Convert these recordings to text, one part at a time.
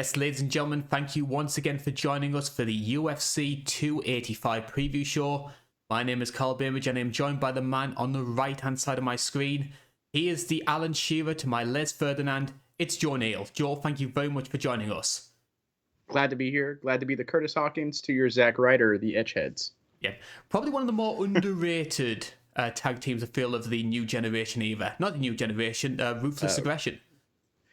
Yes, ladies and gentlemen, thank you once again for joining us for the UFC 285 preview show. My name is Karl Bainbridge and I am joined by the man on the right-hand side of my screen. He is the Alan Shearer to my Les Ferdinand. It's Joe Neal. Joe, thank you very much for joining us. Glad to be here. Glad to be the Curtis Hawkins to your Zack Ryder, the Edgeheads. Yeah, probably one of the more underrated tag teams I feel of the new generation era. Not the new generation, Ruthless Aggression.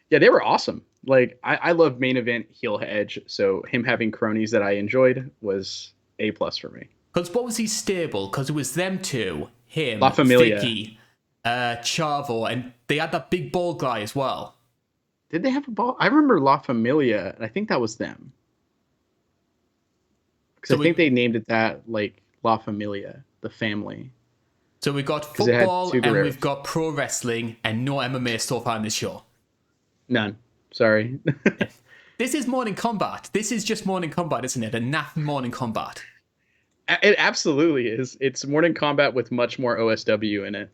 Yeah, they were awesome. Like, I love main event heel edge, so him having cronies that I enjoyed was A+ for me. Because what was his stable? Because it was them two, him, La Familia. Vicky, Chavo, and they had that big bald guy as well. Did they have a ball? I remember La Familia, and I think that was them. Because I think they named it that, like, La Familia, the family. So we've got football and we've got pro wrestling and no MMA so far in this show. None. Sorry. This is Morning Combat. This is just Morning Combat, isn't it? A naff Morning Combat. It absolutely is. It's Morning Combat with much more OSW in it.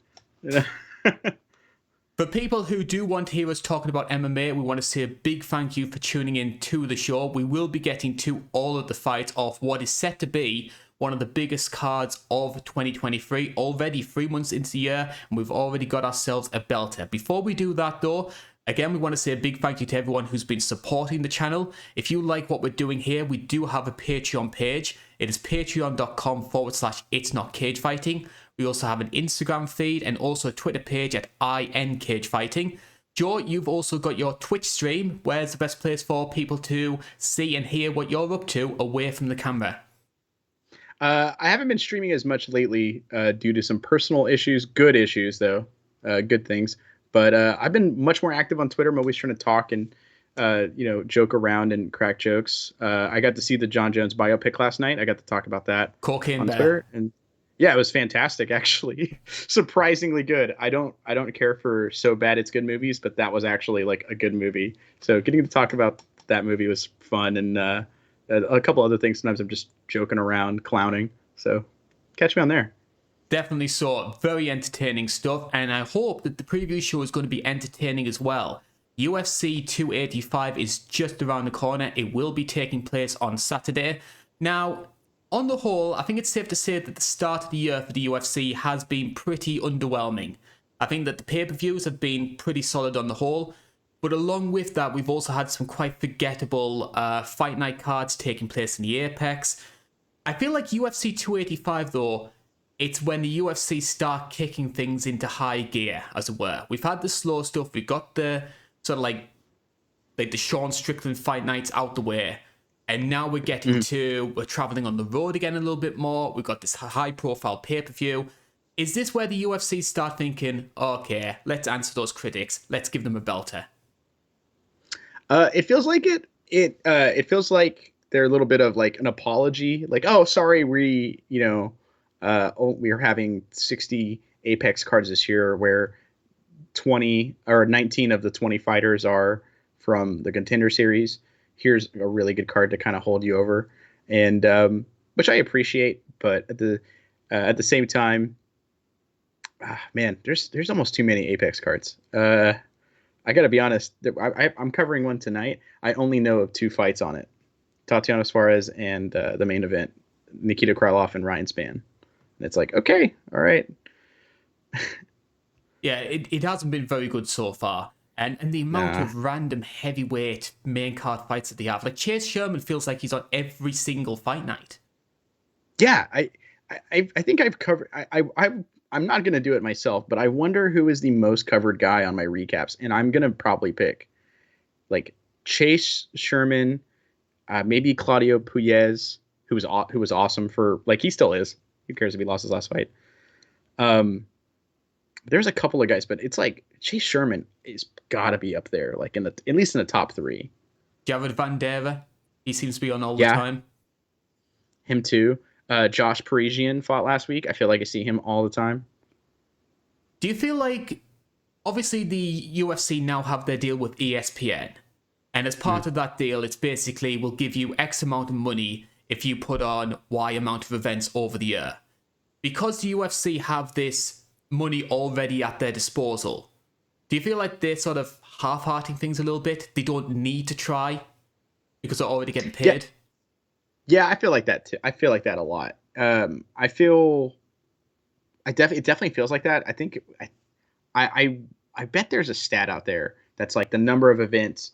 For people who do want to hear us talking about MMA, we want to say a big thank you for tuning in to the show. We will be getting to all of the fights of what is set to be one of the biggest cards of 2023. Already 3 months into the year, and we've already got ourselves a belter. Before we do that, though, again, we want to say a big thank you to everyone who's been supporting the channel. If you like what we're doing here, we do have a Patreon page. It is patreon.com/itsnotcagefighting. We also have an Instagram feed and also a Twitter page at INCagefighting. Joe, you've also got your Twitch stream. Where's the best place for people to see and hear what you're up to away from the camera? I haven't been streaming as much lately due to some personal issues. Good issues, though. Good things. But I've been much more active on Twitter. I'm always trying to talk and, joke around and crack jokes. I got to see the Jon Jones biopic last night. I got to talk about that on Twitter. And yeah, it was fantastic, actually. Surprisingly good. I don't care for so bad it's good movies, but that was actually like a good movie. So getting to talk about that movie was fun, and a couple other things. Sometimes I'm just joking around, clowning. So catch me on there. Definitely saw very entertaining stuff, and I hope that the preview show is going to be entertaining as well. UFC 285 is just around the corner. It will be taking place on Saturday. Now, on the whole, I think it's safe to say that the start of the year for the UFC has been pretty underwhelming. I think that the pay-per-views have been pretty solid on the whole, but along with that, we've also had some quite forgettable fight night cards taking place in the Apex. I feel like UFC 285, though, it's when the UFC start kicking things into high gear, as it were. We've had the slow stuff. We've got the sort of like the Sean Strickland fight nights out the way. And now we're getting we're traveling on the road again a little bit more. We've got this high-profile pay-per-view. Is this where the UFC start thinking, okay, let's answer those critics. Let's give them a belter? It feels like it. It feels like they're a little bit of like an apology. Like, oh, sorry, we are having 60 Apex cards this year where 20 or 19 of the 20 fighters are from the Contender Series. Here's a really good card to kind of hold you over, and which I appreciate. But at the same time, man, there's almost too many Apex cards. I got to be honest. I'm covering one tonight. I only know of 2 fights on it: Tatiana Suarez and the main event, Nikita Krylov and Ryan Spann. And it's like, okay, all right. Yeah, it hasn't been very good so far. And the amount of random heavyweight main card fights that they have. Like, Chase Sherman feels like he's on every single fight night. Yeah, I think I've covered... I'm not going to do it myself, but I wonder who is the most covered guy on my recaps. And I'm going to probably pick, like, Chase Sherman, maybe Claudio Puelles, who was awesome for... Like, he still is. Who cares if he lost his last fight? There's a couple of guys, but it's like Chase Sherman is gotta be up there, like at least in the top 3. Jared Vanderaa, he seems to be on all the time. Him too. Josh Parisian fought last week. I feel like I see him all the time. Do you feel like, obviously the UFC now have their deal with ESPN, and as part of that deal, it's basically we'll give you X amount of money if you put on Y amount of events over the year. Because the UFC have this money already at their disposal, do you feel like they're sort of half-hearting things a little bit? They don't need to try? because they're already getting Yeah, paid. yeah, I feel like that too. I feel like that a lot. I feel it definitely feels like that. I think I I bet there's a stat out there that's like the number of events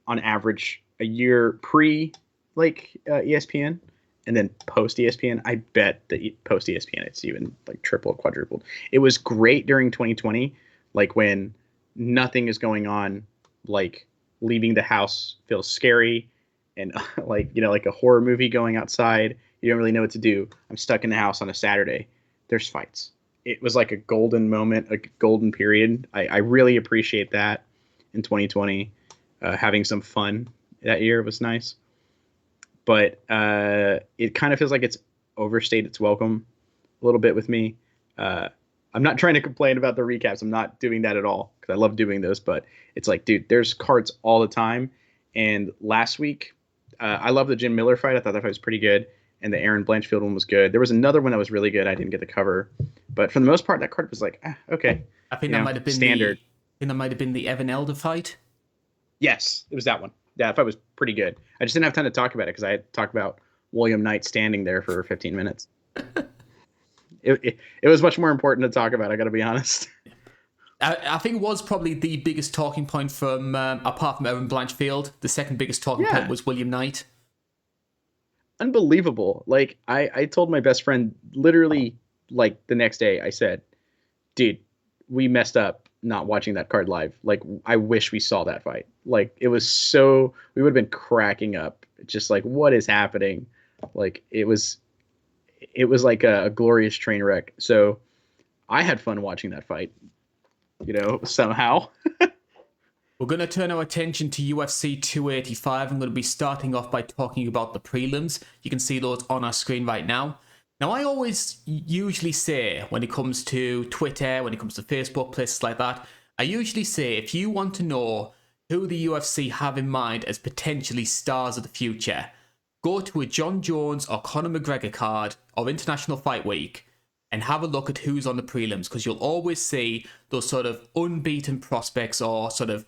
on average a year pre ESPN and then post ESPN. I bet that post ESPN it's even like triple, quadrupled. It was great during 2020, like when nothing is going on, like leaving the house feels scary, and like like a horror movie going outside. You don't really know what to do. I'm stuck in the house on a Saturday. There's fights. It was like a golden moment, a golden period. I really appreciate that in 2020. Having some fun that year was nice, but it kind of feels like it's overstayed its welcome a little bit with me. Uh, I'm not trying to complain about the recaps. I'm not doing that at all because I love doing those. But it's like, dude, there's cards all the time. And last week, I love the Jim Miller fight. I thought that fight was pretty good, and the Aaron Blanchfield one was good. There was another one that was really good. I didn't get the cover, but for the most part, that card was like, okay, I think that might have been standard. I think that might have been the Evan Elder fight. Yes, it was that one. That fight was pretty good. I just didn't have time to talk about it because I had to talk about William Knight standing there for 15 minutes. It was much more important to talk about. I got to be honest. I think it was probably the biggest talking point from, apart from Evan Blanchfield, the second biggest talking point was William Knight. Unbelievable. Like I told my best friend literally like the next day, I said, dude, we messed up not watching that card live. Like I wish we saw that fight. Like it was so, we would have been cracking up. Just like, what is happening? Like it was like a glorious train wreck. So I had fun watching that fight, somehow. We're going to turn our attention to UFC 285. I'm going to be starting off by talking about the prelims. You can see those on our screen right now. Now, I always usually say, when it comes to Twitter, when it comes to Facebook, places like that, I usually say, if you want to know who the UFC have in mind as potentially stars of the future, go to a Jon Jones or Conor McGregor card or International Fight Week and have a look at who's on the prelims, because you'll always see those sort of unbeaten prospects or sort of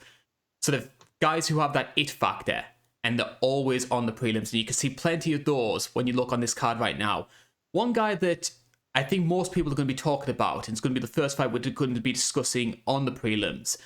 guys who have that it factor, and they're always on the prelims. And you can see plenty of those when you look on this card right now. One guy that I think most people are going to be talking about, and it's going to be the first fight we're going to be discussing on the prelims,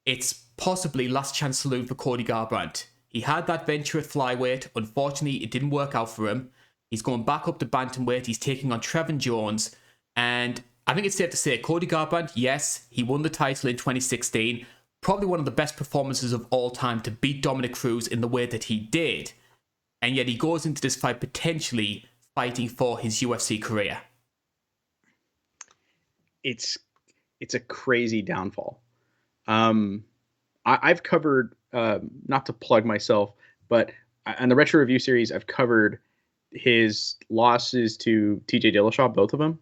it's possibly last chance saloon for Cody Garbrandt. He had that venture at flyweight. Unfortunately, it didn't work out for him. He's going back up to bantamweight. He's taking on Trevin Jones. And I think it's safe to say Cody Garbrandt, yes, he won the title in 2016. Probably one of the best performances of all time to beat Dominic Cruz in the way that he did. And yet he goes into this fight potentially fighting for his UFC career. It's a crazy downfall. I've covered, not to plug myself, but on the Retro Review series, I've covered his losses to TJ Dillashaw, both of them.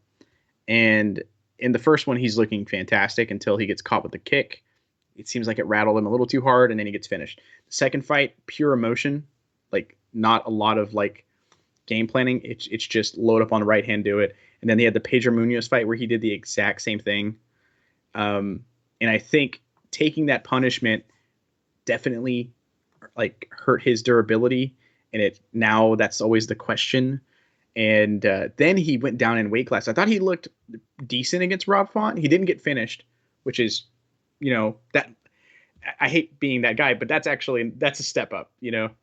And in the first one, he's looking fantastic until he gets caught with the kick. It seems like it rattled him a little too hard, and then he gets finished. The second fight, pure emotion, like not a lot of like game planning. It's just load up on the right hand, do it. And then they had the Pedro Munoz fight where he did the exact same thing. And I think taking that punishment definitely like hurt his durability. And now that's always the question. And then he went down in weight class. I thought he looked decent against Rob Font. He didn't get finished, which is, that I hate being that guy, but that's a step up,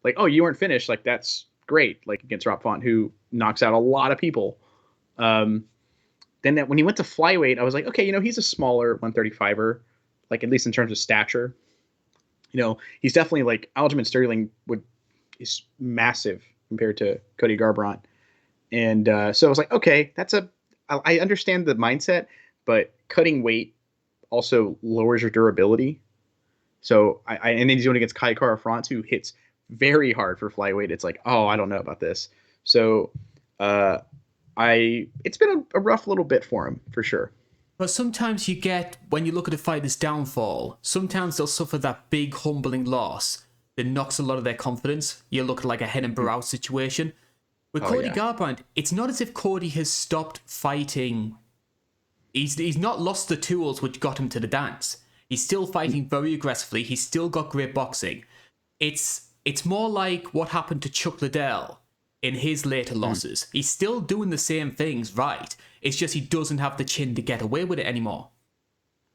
like, oh, you weren't finished. Like, that's great. Like against Rob Font, who knocks out a lot of people. Then when he went to flyweight, I was like, okay, he's a smaller 135er, like at least in terms of stature. He's definitely like Aljamain Sterling is massive compared to Cody Garbrandt. And so I was like, okay, I understand the mindset, but cutting weight also lowers your durability. So and then he's going against Kai Kara France, who hits very hard for flyweight. It's like, oh, I don't know about this. So it's been a rough little bit for him for sure. But sometimes you get, when you look at a fighter's downfall, sometimes they'll suffer that big humbling loss that knocks a lot of their confidence. You look at like a Henan Barrow situation. With Cody Garbrandt, it's not as if Cody has stopped fighting. He's not lost the tools which got him to the dance. He's still fighting very aggressively. He's still got great boxing. It's It's more like what happened to Chuck Liddell in his later losses. He's still doing the same things, right? It's just he doesn't have the chin to get away with it anymore.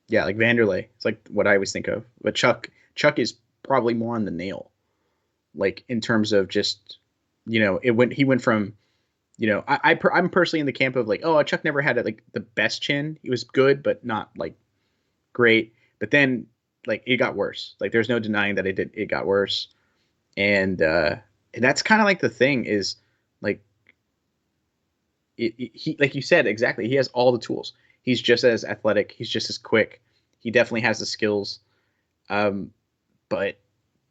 Yeah, like Vanderlei. It's like what I always think of. But Chuck is probably more on the nail. Like in terms of just, he went from, I'm personally in the camp of like, oh, Chuck never had like the best chin. He was good, but not like great. But then like it got worse. Like there's no denying that it got worse. And that's kind of like the thing is like he like you said exactly. He has all the tools. He's just as athletic. He's just as quick. He definitely has the skills. But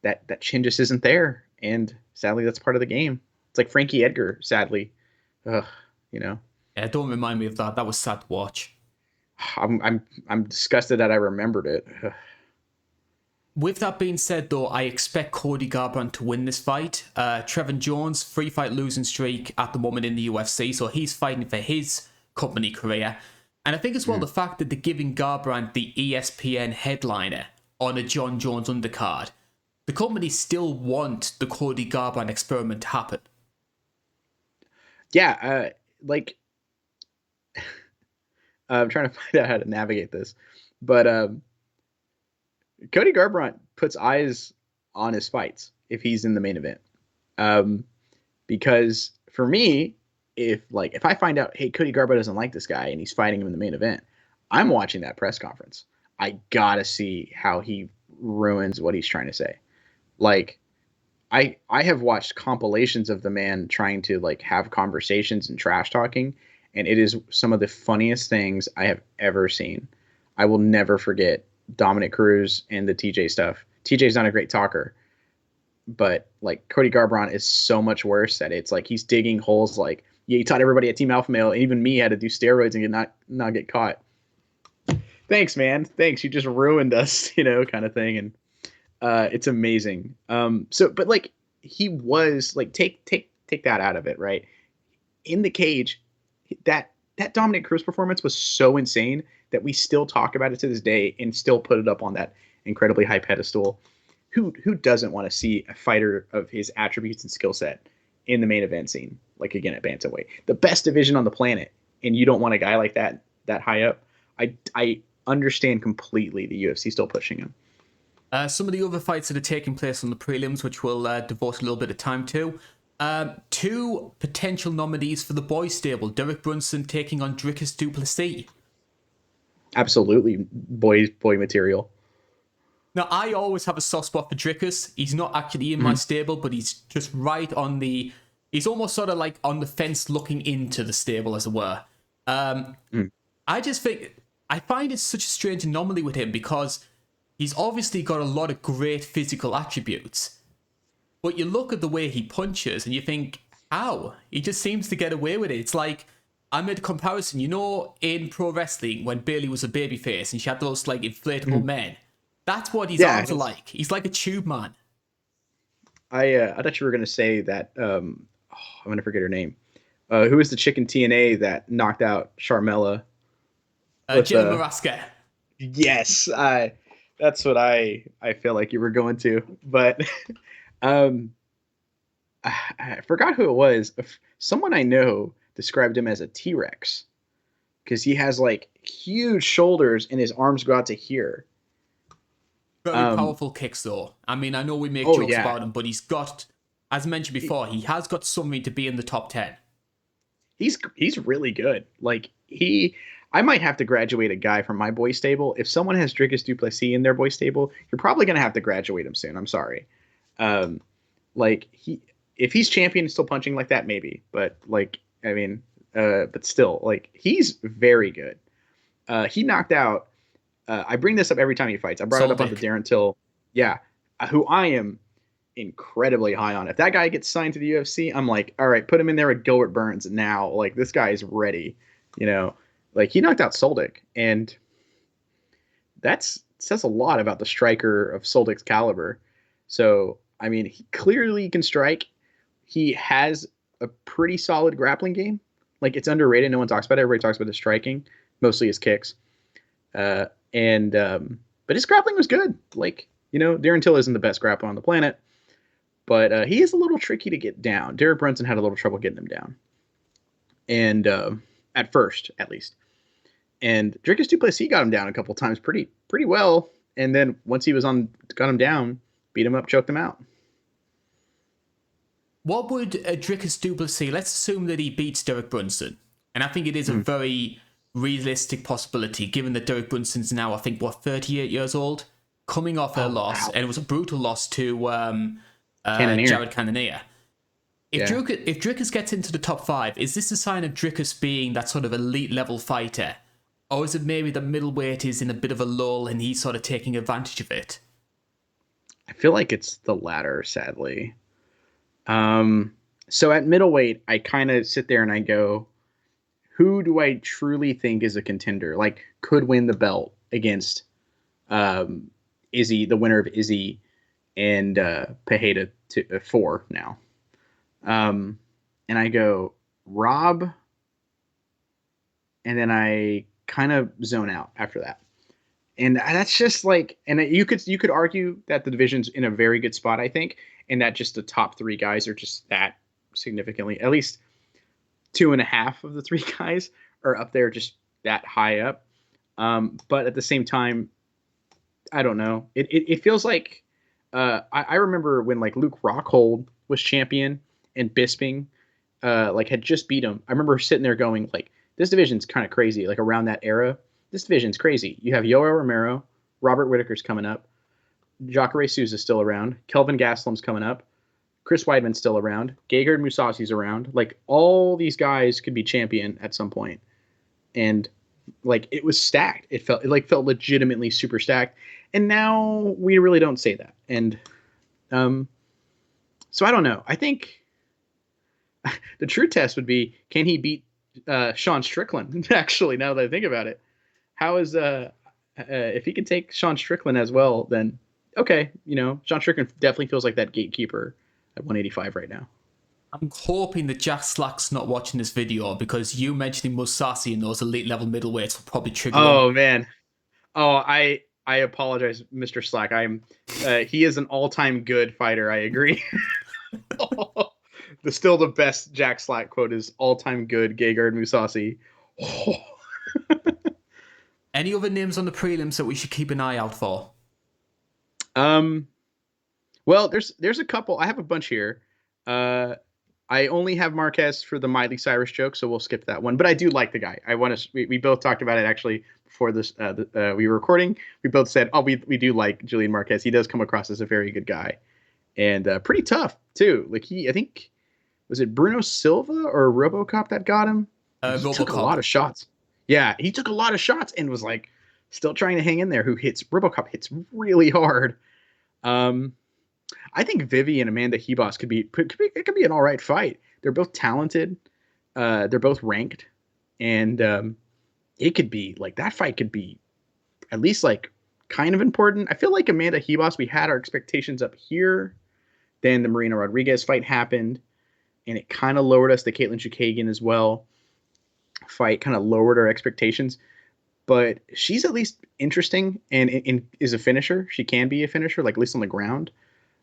that chin just isn't there. And sadly, that's part of the game. It's like Frankie Edgar, sadly. Ugh, Yeah, don't remind me of that. That was sad to watch. I'm disgusted that I remembered it. With that being said, though, I expect Cody Garbrandt to win this fight. Trevin Jones, 3-fight losing streak at the moment in the UFC, so he's fighting for his company career. And I think as well the fact that they're giving Garbrandt the ESPN headliner on a Jon Jones undercard, the company still want the Cody Garbrandt experiment to happen. Yeah, I'm trying to find out how to navigate this, but Cody Garbrandt puts eyes on his fights if he's in the main event. Because for me, if I find out, hey, Cody Garbrandt doesn't like this guy and he's fighting him in the main event, I'm watching that press conference. I gotta see how he ruins what he's trying to say. Like, I have watched compilations of the man trying to like have conversations and trash talking, and it is some of the funniest things I have ever seen. I will never forget Dominic Cruz and the TJ stuff. TJ's not a great talker, but like Cody Garbrandt is so much worse that it's like he's digging holes. Like, yeah, he taught everybody at Team Alpha Male, and even me, had to do steroids and not get caught. Thanks, man. Thanks. You just ruined us, kind of thing. And it's amazing. But like he was like, take that out of it, right? In the cage, that Dominic Cruz performance was so insane that we still talk about it to this day and still put it up on that incredibly high pedestal. Who doesn't want to see a fighter of his attributes and skill set in the main event scene? Like again at bantamweight, the best division on the planet, and you don't want a guy like that high up. I understand completely the UFC still pushing him. Some of the other fights that are taking place on the prelims, which we'll devote a little bit of time to. Two potential nominees for the boys stable. Derek Brunson taking on Dricus du Plessis. Absolutely boy material. Now, I always have a soft spot for Dricus. He's not actually in my stable, but he's just right on the... He's almost sort of like on the fence looking into the stable, as it were. I just think... I find it such a strange anomaly with him because he's obviously got a lot of great physical attributes. But you look at the way he punches and you think, how? He just seems to get away with it. It's like, I made a comparison, in pro wrestling when Bayley was a babyface and she had those like inflatable men. That's what his arms are like. He's like a tube man. I thought you were going to say that, I'm going to forget her name. Who is the chick in TNA that knocked out Sharmella? Jenna Maraska. Yes. That's what I feel like you were going to. But I forgot who it was. Someone I know described him as a T-Rex because he has like huge shoulders and his arms go out to here. Very powerful kicks, though. I mean, I know we make jokes about him, but he's got, as mentioned before, he has got something to be in the top 10. He's really good. Like I might have to graduate a guy from my boy stable. If someone has Dricus du Plessis in their boy stable, you're probably going to have to graduate him soon. I'm sorry. If he's champion and still punching like that, maybe. But but still, like he's very good. He knocked out. I bring this up every time he fights. I brought it up on the Darren Till. Yeah, who I am incredibly high on. If that guy gets signed to the UFC, I'm like, all right, put him in there with Gilbert Burns now. Like this guy is ready. Like he knocked out Soldic, and that says a lot about the striker of Soldic's caliber. So, I mean, he clearly can strike. He has a pretty solid grappling game. Like it's underrated. No one talks about it. Everybody talks about his striking, mostly his kicks. But his grappling was good. Like, Darren Till isn't the best grappler on the planet, but he is a little tricky to get down. Derek Brunson had a little trouble getting him down, and at first, at least. And Dricus Du Plessis got him down a couple times pretty well, and then once he was got him down, beat him up, choked him out. What would Dricus Du Plessis, let's assume that he beats Derek Brunson, and I think it is a very realistic possibility, given that Derek Brunson's now, I think, 38 years old, coming off a loss, and it was a brutal loss to Jared Cannonier. If Dricus gets into the top 5, is this a sign of Dricus being that sort of elite level fighter? Or is it maybe the middleweight is in a bit of a lull and he's sort of taking advantage of it? I feel like it's the latter, sadly. So at middleweight, I kind of sit there and I go, who do I truly think is a contender? Like, could win the belt against Izzy, the winner of Izzy and Pereira 4 now. And I go, Rob, and then I kind of zone out after that. And that's just like, and you could argue that the division's in a very good spot, I think, and that just the top 3 guys are just that significantly, at least 2.5 of the 3 guys are up there, just that high up. But at the same time, I don't know. It feels like I remember when like Luke Rockhold was champion and Bisping like had just beat him. I remember sitting there going like, this division's kind of crazy. Like around that era, this division's crazy. You have Yoel Romero, Robert Whittaker's coming up, Jacare Souza's still around, Kelvin Gastelum's coming up, Chris Weidman's still around, Gegard Mousasi's around. Like all these guys could be champion at some point, and like it was stacked. It felt legitimately super stacked, and now we really don't say that. And so I don't know. I think the true test would be, can he beat Sean Strickland? Actually, now that I think about it, how is if he can take Sean Strickland as well, then okay, Sean Strickland definitely feels like that gatekeeper at 185 right now. I'm hoping that Jack Slack's not watching this video, because you mentioning Mousasi and those elite level middleweights will probably trigger him. Oh man. Oh, I apologize, Mr. Slack. He is an all-time good fighter. I agree. Still the best Jack Slack quote is all-time good Gegard Mousasi. Any other names on the prelims that we should keep an eye out for? Well, there's a couple. I have a bunch here. I only have Marquez for the Miley Cyrus joke, so we'll skip that one. But I do like the guy. We both talked about it actually before this. We were recording. We both said, oh, we do like Julian Marquez. He does come across as a very good guy, and pretty tough too. Like I think, was it Bruno Silva or RoboCop that got him? He took a lot of shots. Yeah, he took a lot of shots and was like still trying to hang in there. RoboCop hits really hard. I think Vivi and Amanda Hebos could be an all right fight. They're both talented. They're both ranked, and it could be like that fight could be at least like kind of important. I feel like Amanda Hebos, we had our expectations up here. Then the Marina Rodriguez fight happened, and it kind of lowered us. The Caitlin Chukagian as well fight kind of lowered our expectations. But she's at least interesting and is a finisher. She can be a finisher, like at least on the ground.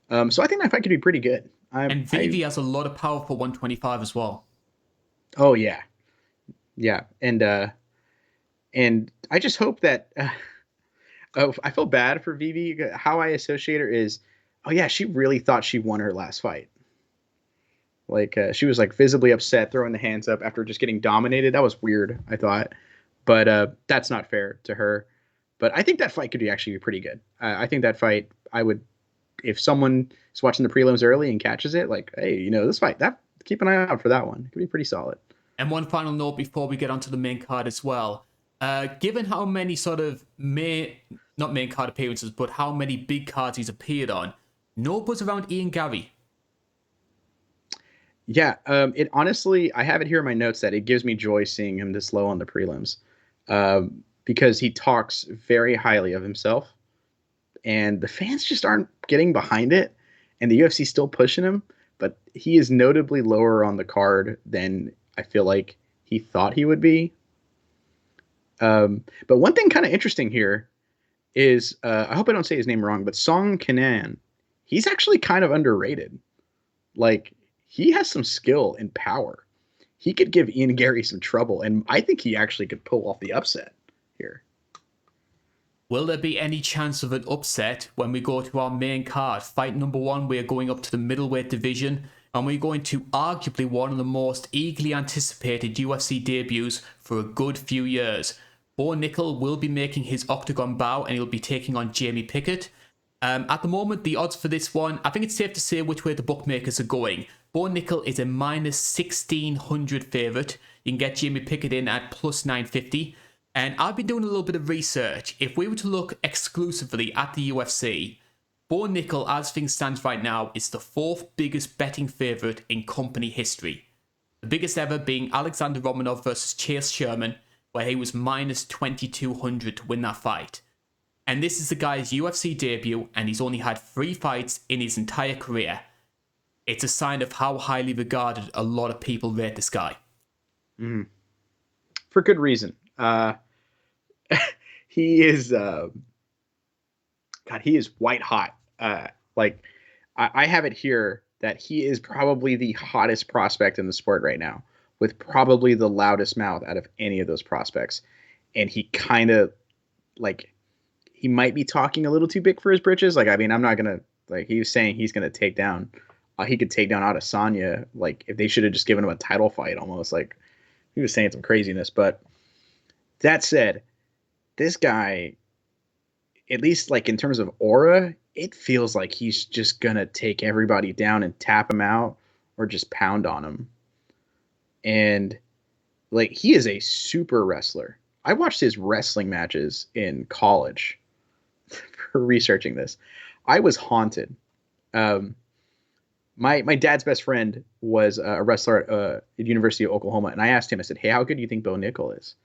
So I think that fight could be pretty good. And Vivi has a lot of power for 125 as well. Oh yeah, yeah, and I just hope that. I feel bad for Vivi. How I associate her is, oh yeah, she really thought she won her last fight. Like she was like visibly upset, throwing the hands up after just getting dominated. That was weird, I thought, but that's not fair to her. But I think that fight could actually be pretty good. I think that fight, I would, if someone is watching the prelims early and catches it, like, hey, this fight, keep an eye out for that one. It could be pretty solid. And one final note before we get onto the main card as well. Given how many sort of not main card appearances, but how many big cards he's appeared on, no buzz around Ian Garry. Yeah, it honestly, I have it here in my notes that it gives me joy seeing him this low on the prelims, because he talks very highly of himself, and the fans just aren't getting behind it, and the UFC still pushing him, but he is notably lower on the card than I feel like he thought he would be. But one thing kind of interesting here is, I hope I don't say his name wrong, but Song Kanan, he's actually kind of underrated. Like, he has some skill and power. He could give Ian Gary some trouble, and I think he actually could pull off the upset here. Will there be any chance of an upset when we go to our main card? Fight number 1, we are going up to the middleweight division, and we're going to arguably one of the most eagerly anticipated UFC debuts for a good few years. Bo Nickel will be making his octagon bow, and he'll be taking on Jamie Pickett. At the moment, the odds for this one, I think it's safe to say which way the bookmakers are going. Bo Nickel is a minus 1,600 favourite. You can get Jamie Pickett in at plus 950. And I've been doing a little bit of research. If we were to look exclusively at the UFC, Bo Nickel, as things stand right now, is the 4th biggest betting favourite in company history. The biggest ever being Alexander Romanov versus Chase Sherman, where he was minus 2,200 to win that fight. And this is the guy's UFC debut, and he's only had 3 fights in his entire career. It's a sign of how highly regarded a lot of people rate this guy. For good reason. He is, he is white hot. I have it here that he is probably the hottest prospect in the sport right now, with probably the loudest mouth out of any of those prospects. And he kind of, he might be talking a little too big for his britches. I'm not going to, he was saying he's going to take down, he could take down Adesanya, if they should have just given him a title fight almost. He was saying some craziness. But that said, this guy, at least in terms of aura, it feels like he's just going to take everybody down and tap him out or just pound on him. And he is a super wrestler. I watched his wrestling matches in college for researching this. I was haunted. My dad's best friend was a wrestler at University of Oklahoma, and I asked him, I said, hey, how good do you think Bo Nickel is?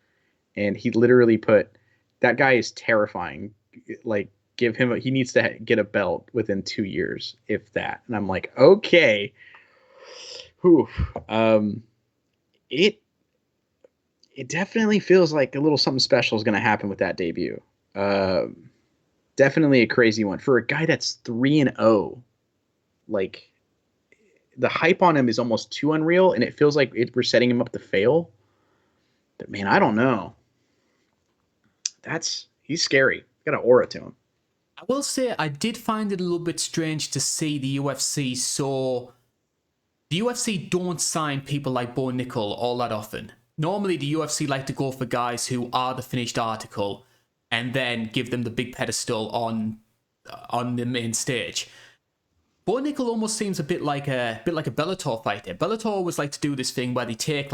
And he literally put, that guy is terrifying. Give him, he needs to get a belt within 2 years, if that. And I'm like, okay. Whew. It definitely feels like a little something special is going to happen with that debut. Definitely a crazy one for a guy that's 3-0. The hype on him is almost too unreal, and it feels like we're setting him up to fail. But man, I don't know. He's scary. Got an aura to him. I will say I did find it a little bit strange to see the UFC. So the UFC don't sign people like Bo Nickel all that often. Normally, the UFC like to go for guys who are the finished article and then give them the big pedestal on the main stage. Bo Nickel almost seems a bit like a Bellator fighter. Bellator always like to do this thing where they take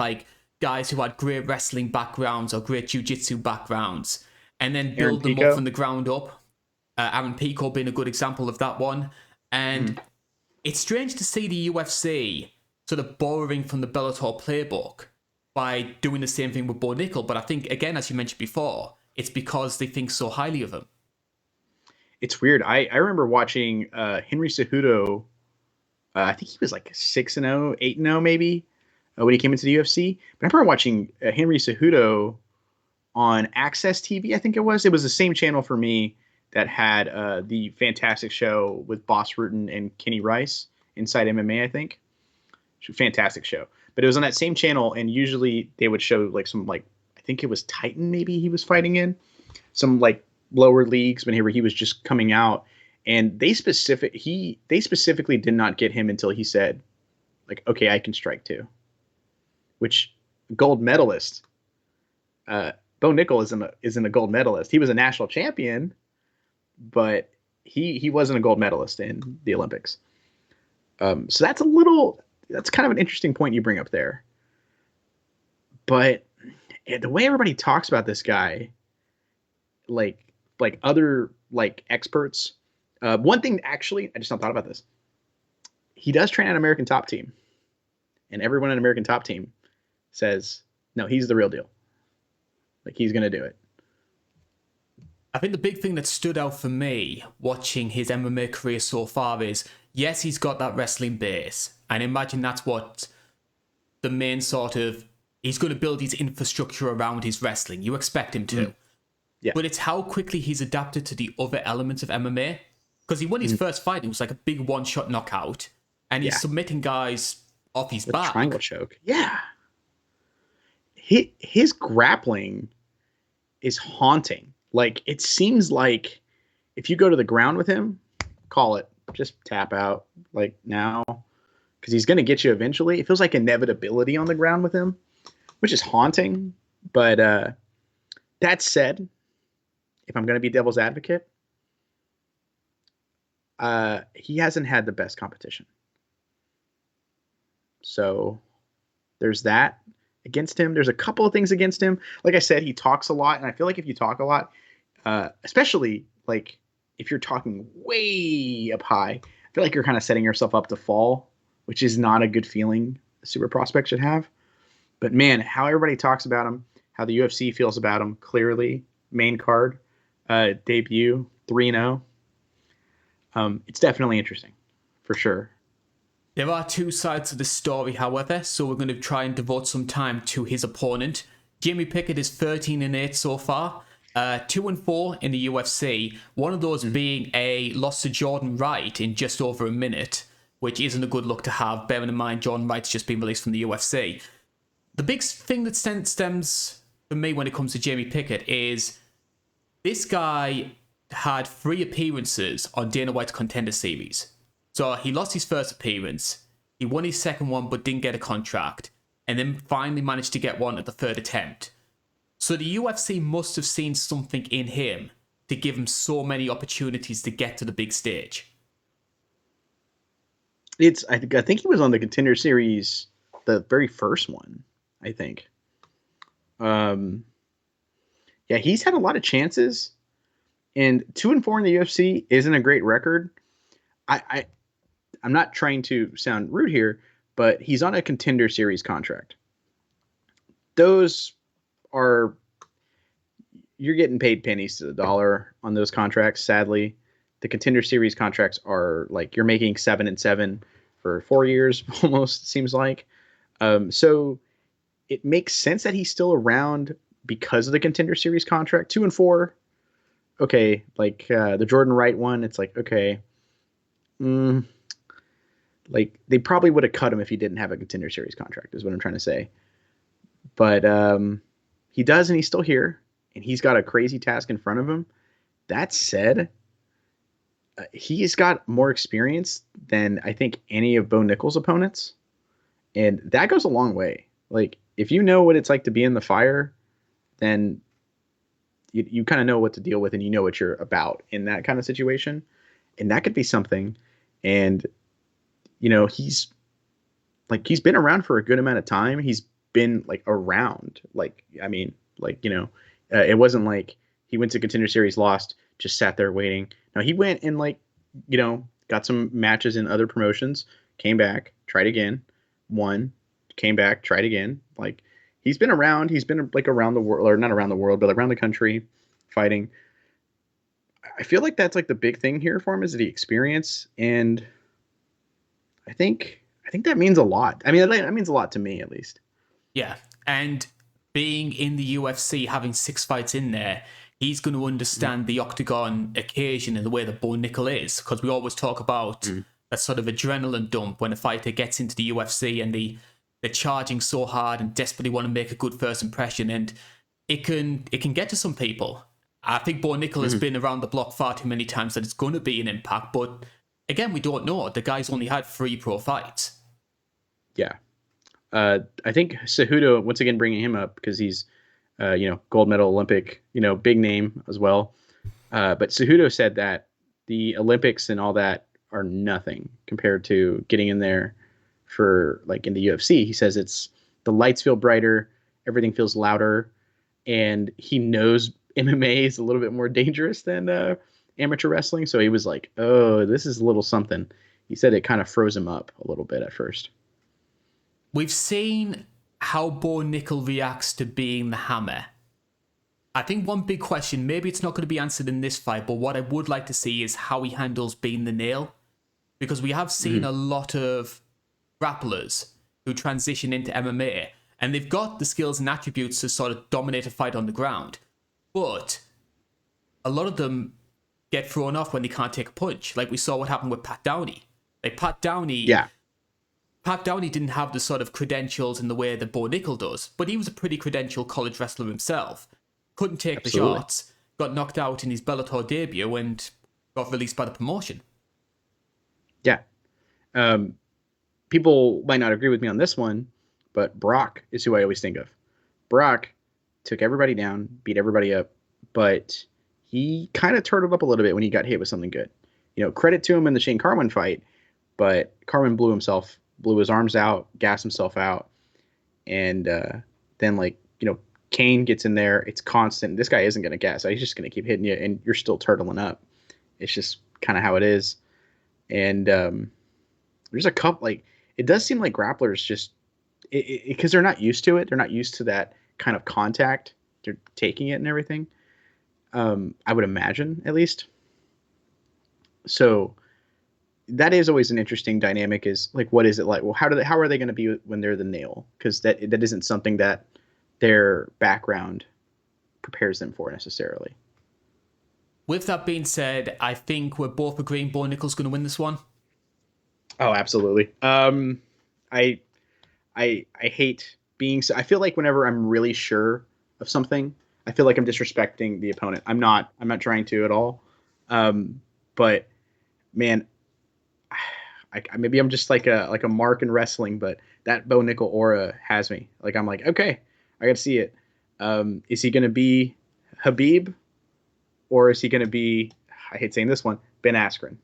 guys who had great wrestling backgrounds or great jiu-jitsu backgrounds and then build them up from the ground up. Aaron Pico being a good example of that one. And it's strange to see the UFC sort of borrowing from the Bellator playbook by doing the same thing with Bo Nickel. But I think, again, as you mentioned before, it's because they think so highly of him. It's weird. I remember watching Henry Cejudo. I think he was 6-0, 8-0 maybe when he came into the UFC. But I remember watching Henry Cejudo on Access TV, I think it was. It was the same channel for me that had the fantastic show with Boss Rutan and Kenny Rice, Inside MMA, I think. Fantastic show. But it was on that same channel, and usually they would show I think it was Titan maybe he was fighting in. Some lower leagues whenever he was just coming out. And they specifically did not get him until he said, okay, I can strike too. Which, gold medalist. Bo Nickel isn't a gold medalist. He was a national champion, but he wasn't a gold medalist in the Olympics. So that's kind of an interesting point you bring up there. But the way everybody talks about this guy, other experts, one thing actually, I just not thought about this. He does train at American Top Team, and everyone at American Top Team says, no, he's the real deal. He's going to do it. I think the big thing that stood out for me watching his MMA career so far is, yes, he's got that wrestling base. And imagine that's what the main he's going to build his infrastructure around his wrestling. You expect him to. Yeah. But it's how quickly he's adapted to the other elements of MMA. Because he won his first fight, it was a big one-shot knockout. And he's Yeah. submitting guys off his The back. triangle choke. Yeah. His grappling is haunting. Like, it seems like if you go to the ground with him, call it. Just tap out, like, now. Because he's going to get you eventually. It feels like inevitability on the ground with him, which is haunting. But that said, if I'm going to be devil's advocate, he hasn't had the best competition. So there's that against him. There's a couple of things against him. Like I said, he talks a lot. And I feel like if you talk a lot, especially like if you're talking way up high, I feel like you're kind of setting yourself up to fall, which is not a good feeling a super prospect should have. But man, how everybody talks about him, how the UFC feels about him, clearly, main card, debut, 3-0. It's definitely interesting, for sure. There are two sides of the story, however, so we're going to try and devote some time to his opponent. Jamie Pickett is 13-8 so far, 2-4 in the UFC, one of those being a loss to Jordan Wright in just over a minute, which isn't a good look to have, bearing in mind Jordan Wright's just been released from the UFC. The big thing that stems for me when it comes to Jamie Pickett is this guy had 3 appearances on Dana White's Contender Series. So he lost his first appearance, he won his second one but didn't get a contract, and then finally managed to get one at the third attempt. So the UFC must have seen something in him to give him so many opportunities to get to the big stage. I think he was on the Contender Series, the very first one, I think. Yeah, he's had a lot of chances, and 2-4 in the UFC isn't a great record. I'm not trying to sound rude here, but he's on a Contender Series contract. Those are, you're getting paid pennies to the dollar on those contracts. Sadly, the Contender Series contracts are like you're making 7-7 for 4 years, almost seems like. So it makes sense that he's still around because of the Contender Series contract. 2-4, okay. Like the Jordan Wright one, it's like okay. Like they probably would have cut him if he didn't have a Contender Series contract, is what I'm trying to say. But he does, and he's still here, and he's got a crazy task in front of him. That said, he's got more experience than I think any of Bo Nickal's opponents, and that goes a long way. Like if you know what it's like to be in the fire, then you kind of know what to deal with, and you know what you're about in that kind of situation, and that could be something. And he's been around for a good amount of time. He's been like around, it wasn't like he went to Contender Series, lost, just sat there waiting. No, he went and got some matches in other promotions, came back, tried again, won, came back, tried again. Like he's been around. He's been like around the world, or not around the world, but like, around the country fighting. I feel like that's like the big thing here for him is the experience, and I think that means a lot. I mean, that means a lot to me, at least. Yeah, and being in the UFC, having 6 fights in there, he's going to understand the octagon occasion and the way that Bo Nickel is, because we always talk about that sort of adrenaline dump when a fighter gets into the UFC and they're charging so hard and desperately want to make a good first impression, and it can get to some people. I think Bo Nickel has been around the block far too many times that it's going to be an impact, but again, we don't know. The guy's only had 3 pro fights. Yeah. I think Cejudo, once again, bringing him up because he's, gold medal Olympic, big name as well. But Cejudo said that the Olympics and all that are nothing compared to getting in there for like in the UFC. He says the lights feel brighter, everything feels louder, and he knows MMA is a little bit more dangerous than amateur wrestling. So he was like, oh, this is a little something. He said it kind of froze him up a little bit at first. We've seen how Bo Nickel reacts to being the hammer. I think one big question, maybe it's not going to be answered in this fight, but what I would like to see is how he handles being the nail. Because we have seen a lot of grapplers who transition into MMA, and they've got the skills and attributes to sort of dominate a fight on the ground. But a lot of them get thrown off when they can't take a punch. Like we saw what happened with Pat Downey. Like Pat Downey Pat Downey didn't have the sort of credentials in the way that Bo Nickel does, but he was a pretty credentialed college wrestler himself. Couldn't take the Absolutely. shots, got knocked out in his Bellator debut, and got released by the promotion. Yeah. Um, People might not agree with me on this one, but Brock is who I always think of. Brock took everybody down, beat everybody up, but he kind of turtled up a little bit when he got hit with something good. Credit to him in the Shane Carwin fight, but Carwin blew his arms out, gassed himself out, and then Kane gets in there. It's constant. This guy isn't going to gas. He's just going to keep hitting you, and you're still turtling up. It's just kind of how it is. And there's a couple, it does seem like grapplers just, because they're not used to it. They're not used to that kind of contact. They're taking it and everything. I would imagine, at least. So that is always an interesting dynamic, is like, what is it like? Well, how are they going to be when they're the Neal? Because that isn't something that their background prepares them for necessarily. With that being said, I think we're both agreeing Bo Nickel's going to win this one. Oh, absolutely. I hate being so. I feel like whenever I'm really sure of something, I feel like I'm disrespecting the opponent. I'm not trying to at all. But man, maybe I'm just like a mark in wrestling, but that Bo Nickel aura has me. Like, I'm like, okay, I got to see it. Is he going to be Habib, or is he going to be, I hate saying this one, Ben Askren?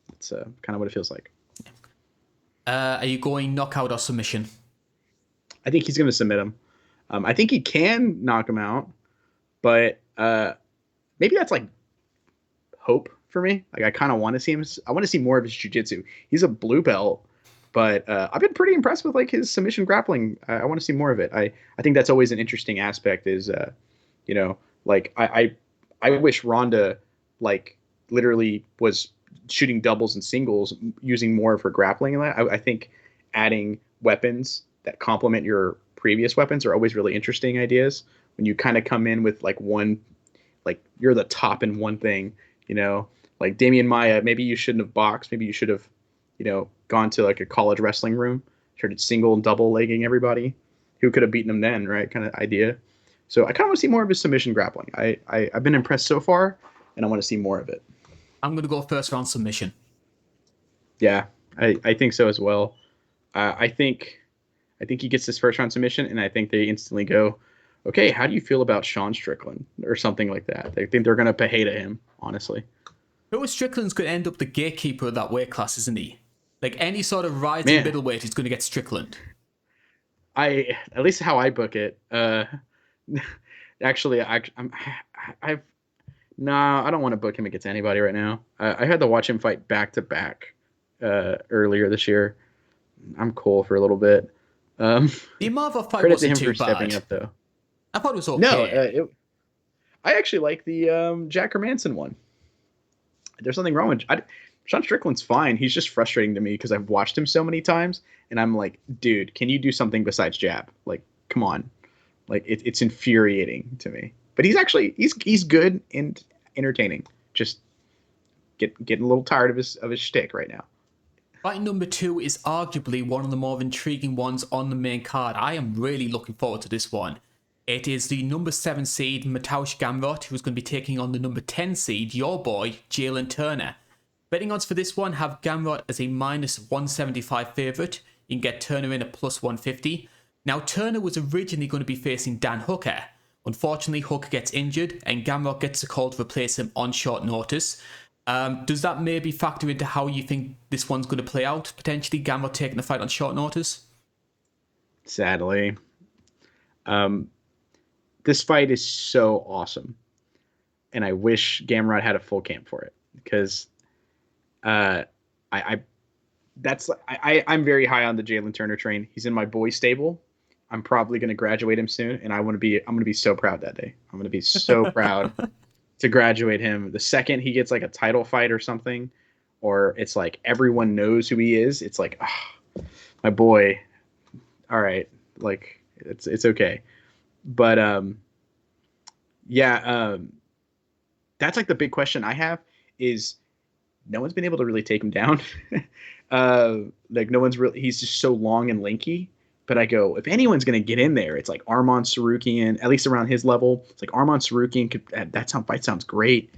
That's kind of what it feels like. Are you going knockout or submission? I think he's going to submit him. I think he can knock him out, but maybe that's like hope for me. Like, I kind of want to see him. I want to see more of his jiu-jitsu. He's a blue belt, but I've been pretty impressed with like his submission grappling. I want to see more of it. I think that's always an interesting aspect. Is like I wish Ronda like literally was shooting doubles and singles using more of her grappling. I think adding weapons that complement your previous weapons are always really interesting ideas. When you kind of come in with like one, like you're the top in one thing, like Damian Maia, maybe you shouldn't have boxed. Maybe you should have, gone to like a college wrestling room, started single and double legging everybody. Who could have beaten him then, right? Kind of idea. So I kind of want to see more of his submission grappling. I've been impressed so far, and I want to see more of it. I'm going to go first round submission. Yeah, I think so as well. I think he gets this first round submission, and I think they instantly go, okay, how do you feel about Sean Strickland or something like that? They think they're going to Pajeda him, honestly. But Strickland's going to end up the gatekeeper of that weight class, isn't he? Like, any sort of rising Man. middleweight is going to get Strickland. At least how I book it. Actually, I don't want to book him against anybody right now. I had to watch him fight back to back earlier this year. I'm cool for a little bit. The Imava fight Credit to him wasn't too for stepping bad. up, though. I thought it was okay. No, I actually like the Jack Hermanson one. There's nothing wrong with Sean Strickland's fine. He's just frustrating to me because I've watched him so many times, and I'm like, dude, can you do something besides jab? Like, come on. Like, it's infuriating to me. But he's good and entertaining. Just getting a little tired of his shtick right now. Fight number 2 is arguably one of the more intriguing ones on the main card. I am really looking forward to this one. It is the number 7 seed Mateusz Gamrot, who's going to be taking on the number 10 seed, your boy, Jalen Turner. Betting odds for this one have Gamrot as a minus 175 favourite. You can get Turner in at plus 150. Now, Turner was originally going to be facing Dan Hooker. Unfortunately, Hooker gets injured and Gamrot gets a call to replace him on short notice. Does that maybe factor into how you think this one's going to play out? Potentially Gamrot taking the fight on short notice? Sadly. This fight is so awesome. And I wish Gamrot had a full camp for it. Because I'm very high on the Jalen Turner train. He's in my boy stable. I'm probably going to graduate him soon, and I'm going to be so proud that day. I'm going to be so proud to graduate him. The second he gets like a title fight or something, or it's like everyone knows who he is, it's like, oh, my boy. All right, like it's okay. But that's like the big question I have is, no one's been able to really take him down. Like no one's really. He's just so long and lanky. But I go, if anyone's going to get in there, it's like Arman Sarukian, at least around his level. It's like Arman Sarukian could. Fight sounds great.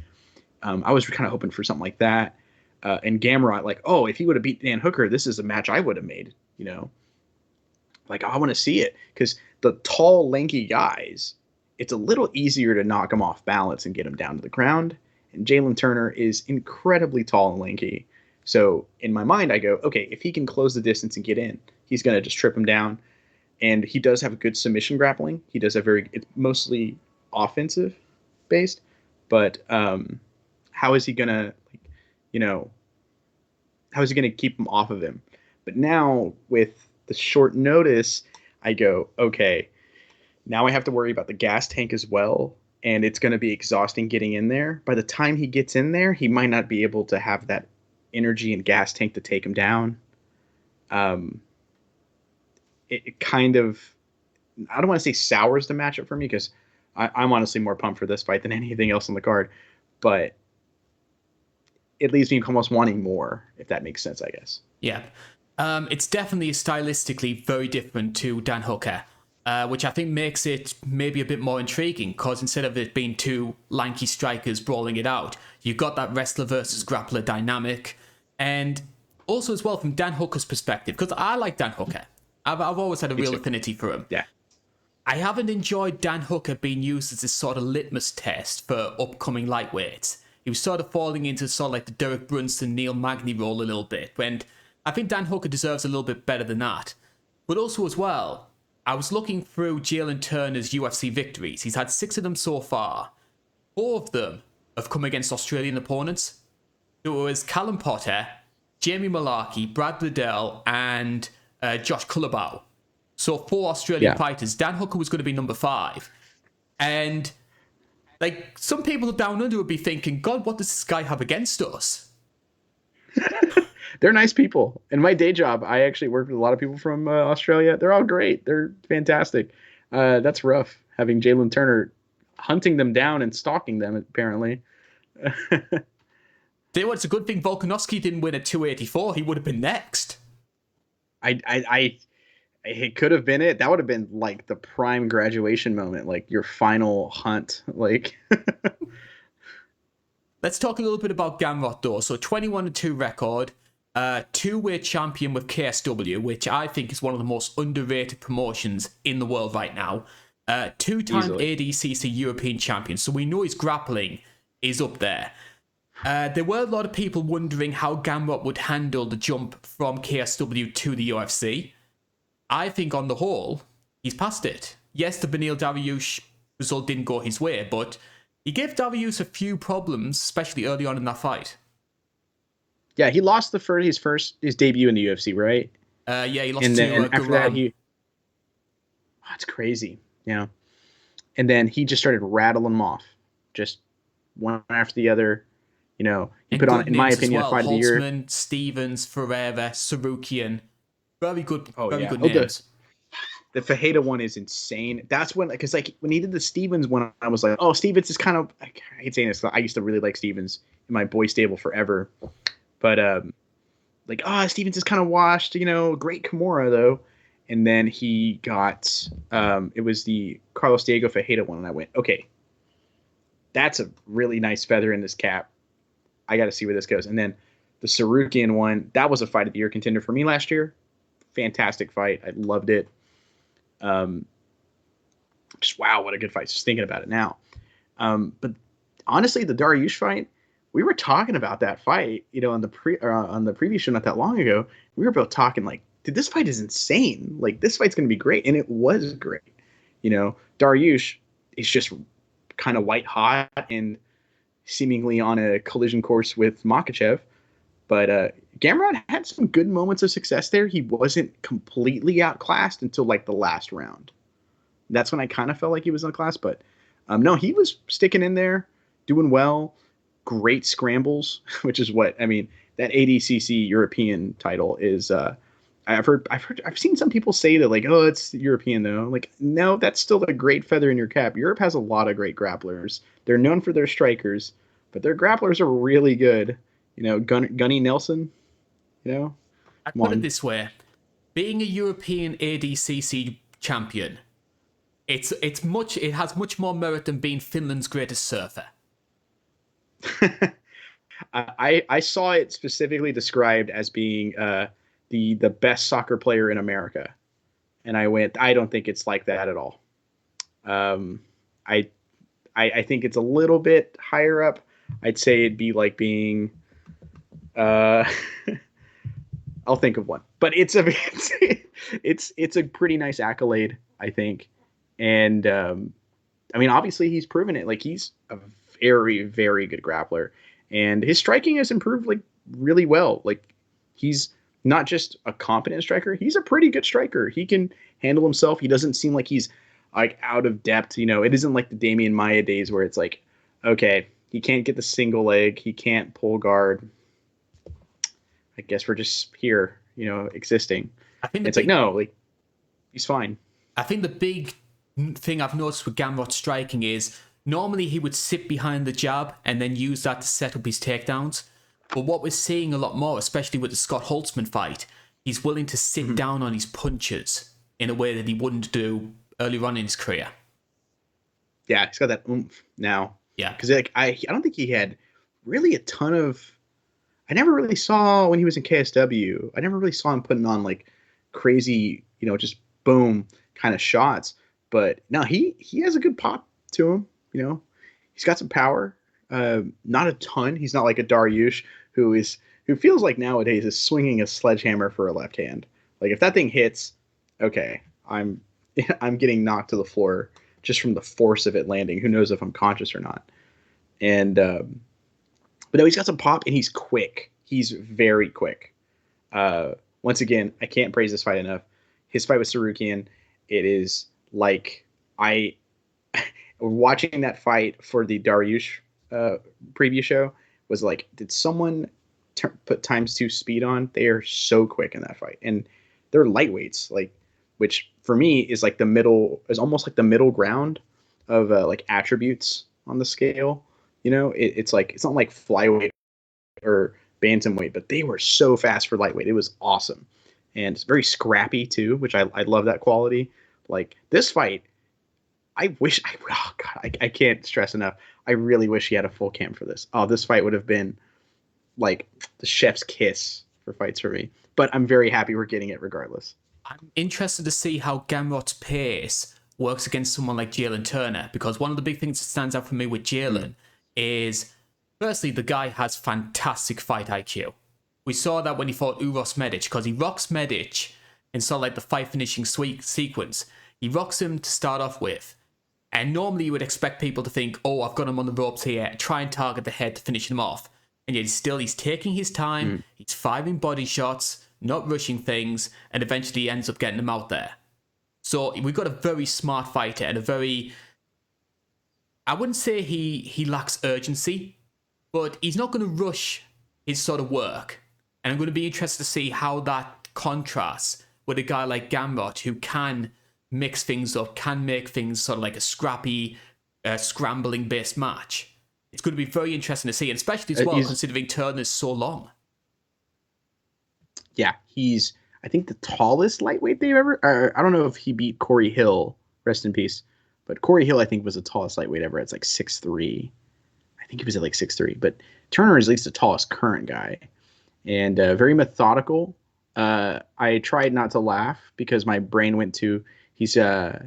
I was kind of hoping for something like that. And Gamrot, like, oh, if he would have beat Dan Hooker, this is a match I would have made. You know, like I want to see it because the tall, lanky guys, it's a little easier to knock them off balance and get them down to the ground. And Jalen Turner is incredibly tall and lanky. So in my mind, I go, okay, if he can close the distance and get in, he's going to just trip him down. And he does have a good submission grappling. He does have it's mostly offensive based, but how is he going to, how is he going to keep him off of him? But now with the short notice, I go, okay, now I have to worry about the gas tank as well. And it's going to be exhausting getting in there. By the time he gets in there, he might not be able to have that energy and gas tank to take him down. It kind of, I don't want to say sours the matchup for me because I'm honestly more pumped for this fight than anything else on the card. But it leaves me almost wanting more, if that makes sense, I guess. Yeah. It's definitely stylistically very different to Dan Hooker, which I think makes it maybe a bit more intriguing because instead of it being two lanky strikers brawling it out, you've got that wrestler versus grappler dynamic. And also as well from Dan Hooker's perspective, because I like Dan Hooker. I've always had a real affinity for him. Yeah. I haven't enjoyed Dan Hooker being used as this sort of litmus test for upcoming lightweights. He was sort of falling into sort of like the Derek Brunson, Neal Magny role a little bit, when I think Dan Hooker deserves a little bit better than that. But also as well, I was looking through Jalen Turner's UFC victories. He's had 6 of them so far. 4 of them have come against Australian opponents. There was Callum Potter, Jamie Malarkey, Brad Liddell, and Josh Cullerbaugh. So 4 Australian fighters. Dan Hooker was going to be number 5. And like some people down under would be thinking, God, what does this guy have against us? They're nice people. In my day job, I actually work with a lot of people from Australia. They're all great. They're fantastic. That's rough, having Jalen Turner hunting them down and stalking them, apparently. It's a good thing Volkanovski didn't win at 284. He would have been next. It could have been it. That would have been like the prime graduation moment, like your final hunt. Like, let's talk a little bit about Gamrot though. So 21-2 record, 2-weight champion with KSW, which I think is one of the most underrated promotions in the world right now. 2-time ADCC European champion. So we know his grappling is up there. There were a lot of people wondering how Gamrot would handle the jump from KSW to the UFC. I think on the whole, he's passed it. Yes, the Beneil Dariush result didn't go his way, but he gave Dariush a few problems, especially early on in that fight. Yeah, he lost his debut in the UFC, right? Yeah, he lost and then, to and after that, it's crazy, And then he just started rattling them off, just one after the other. He put on, in my opinion, a fight of the year. Holtzman, Stevens, Ferreira, Sarukian. Very good names. The Fajeda one is insane. That's when, because like when he did the Stevens one, I was like, oh, Stevens is kind of, I hate saying this, I used to really like Stevens in my boy stable forever. But Stevens is kind of washed, great Kimura though. And then he got, it was the Carlos Diego Fajeda one. And I went, okay, that's a really nice feather in this cap. I got to see where this goes. And then the Sarukian one, that was a fight of the year contender for me last year. Fantastic fight. I loved it. Just wow, what a good fight. Just thinking about it now. But honestly, the Dariush fight, we were talking about that fight, on the preview show not that long ago. We were both talking like, dude, this fight is insane. Like this fight's going to be great, and it was great. Dariush is just kind of white hot and seemingly on a collision course with Makhachev. But Gamrot had some good moments of success there. He wasn't completely outclassed until like the last round. That's when I kind of felt like he was outclassed. But no, he was sticking in there, doing well. Great scrambles, which is what, that ADCC European title is. I've seen some people say that like, oh, it's European though. Like, no, that's still a great feather in your cap. Europe has a lot of great grapplers. They're known for their strikers, but their grapplers are really good. Gunny Nelson. You know, I come put it on. this way: being a European ADCC champion, it has much more merit than being Finland's greatest surfer. I saw it specifically described as being the best soccer player in America, and I went, I don't think it's like that at all. Um, I, I think it's a little bit higher up. I'd say it'd be like being uh, I'll think of one, but it's a pretty nice accolade, I think, and I mean, obviously he's proven it. Like he's a very good grappler, and his striking has improved like really well. Like he's not just a competent striker; he's a pretty good striker. He can handle himself. He doesn't seem like he's like out of depth. It isn't like the Damian Maya days where it's like, okay, he can't get the single leg, he can't pull guard. I guess we're just here, existing. I think And the it's like, big no, like he's fine. I think the big thing I've noticed with Gamrot's striking is normally he would sit behind the jab and then use that to set up his takedowns. But what we're seeing a lot more, especially with the Scott Holtzman fight, he's willing to sit down on his punches in a way that he wouldn't do earlier on in his career. Yeah, he's got that oomph now. Yeah. Because like I don't think he had really a ton of. I never really saw when he was in KSW. I never really saw him putting on like crazy, just boom kind of shots. But no, he has a good pop to him. He's got some power. Not a ton. He's not like a Dariush who feels like nowadays is swinging a sledgehammer for a left hand. Like if that thing hits, okay, I'm I'm getting knocked to the floor just from the force of it landing. Who knows if I'm conscious or not? And but no, he's got some pop and he's quick. He's very quick. Once again, I can't praise this fight enough. His fight with Sarukian, it is like I watching that fight for the Dariush preview show was like, did someone put ×2 speed on? They are so quick in that fight, and they're lightweights, like which for me is like almost like the middle ground of like attributes on the scale. It's like it's not like flyweight or bantamweight, but they were so fast for lightweight. It was awesome, and it's very scrappy too, which I love that quality. Like this fight, oh God, I can't stress enough. I really wish he had a full cam for this. Oh, this fight would have been like the chef's kiss for fights for me. But I'm very happy we're getting it regardless. I'm interested to see how Gamrot's pace works against someone like Jalen Turner, because one of the big things that stands out for me with Jalen is, firstly, the guy has fantastic fight IQ. We saw that when he fought Uros Medic, because he rocks Medic in sort of like the fight finishing sequence. He rocks him to start off with, and normally you would expect people to think, oh, I've got him on the ropes here, try and target the head to finish him off. And yet he's taking his time, he's firing body shots, not rushing things, and eventually he ends up getting them out there. So we've got a very smart fighter and a very... I wouldn't say he lacks urgency, but he's not going to rush his sort of work. And I'm going to be interested to see how that contrasts with a guy like Gamrot, who can mix things up, can make things sort of like a scrappy, scrambling-based match. It's going to be very interesting to see, and especially as well, considering Turner's so long. Yeah, he's, I think, the tallest lightweight they've ever... I don't know if he beat Corey Hill, rest in peace, but Corey Hill, I think, was the tallest lightweight ever. It's like 6'3". I think he was at like 6'3", but Turner is at least the tallest current guy. And very methodical. I tried not to laugh because my brain went to, he's like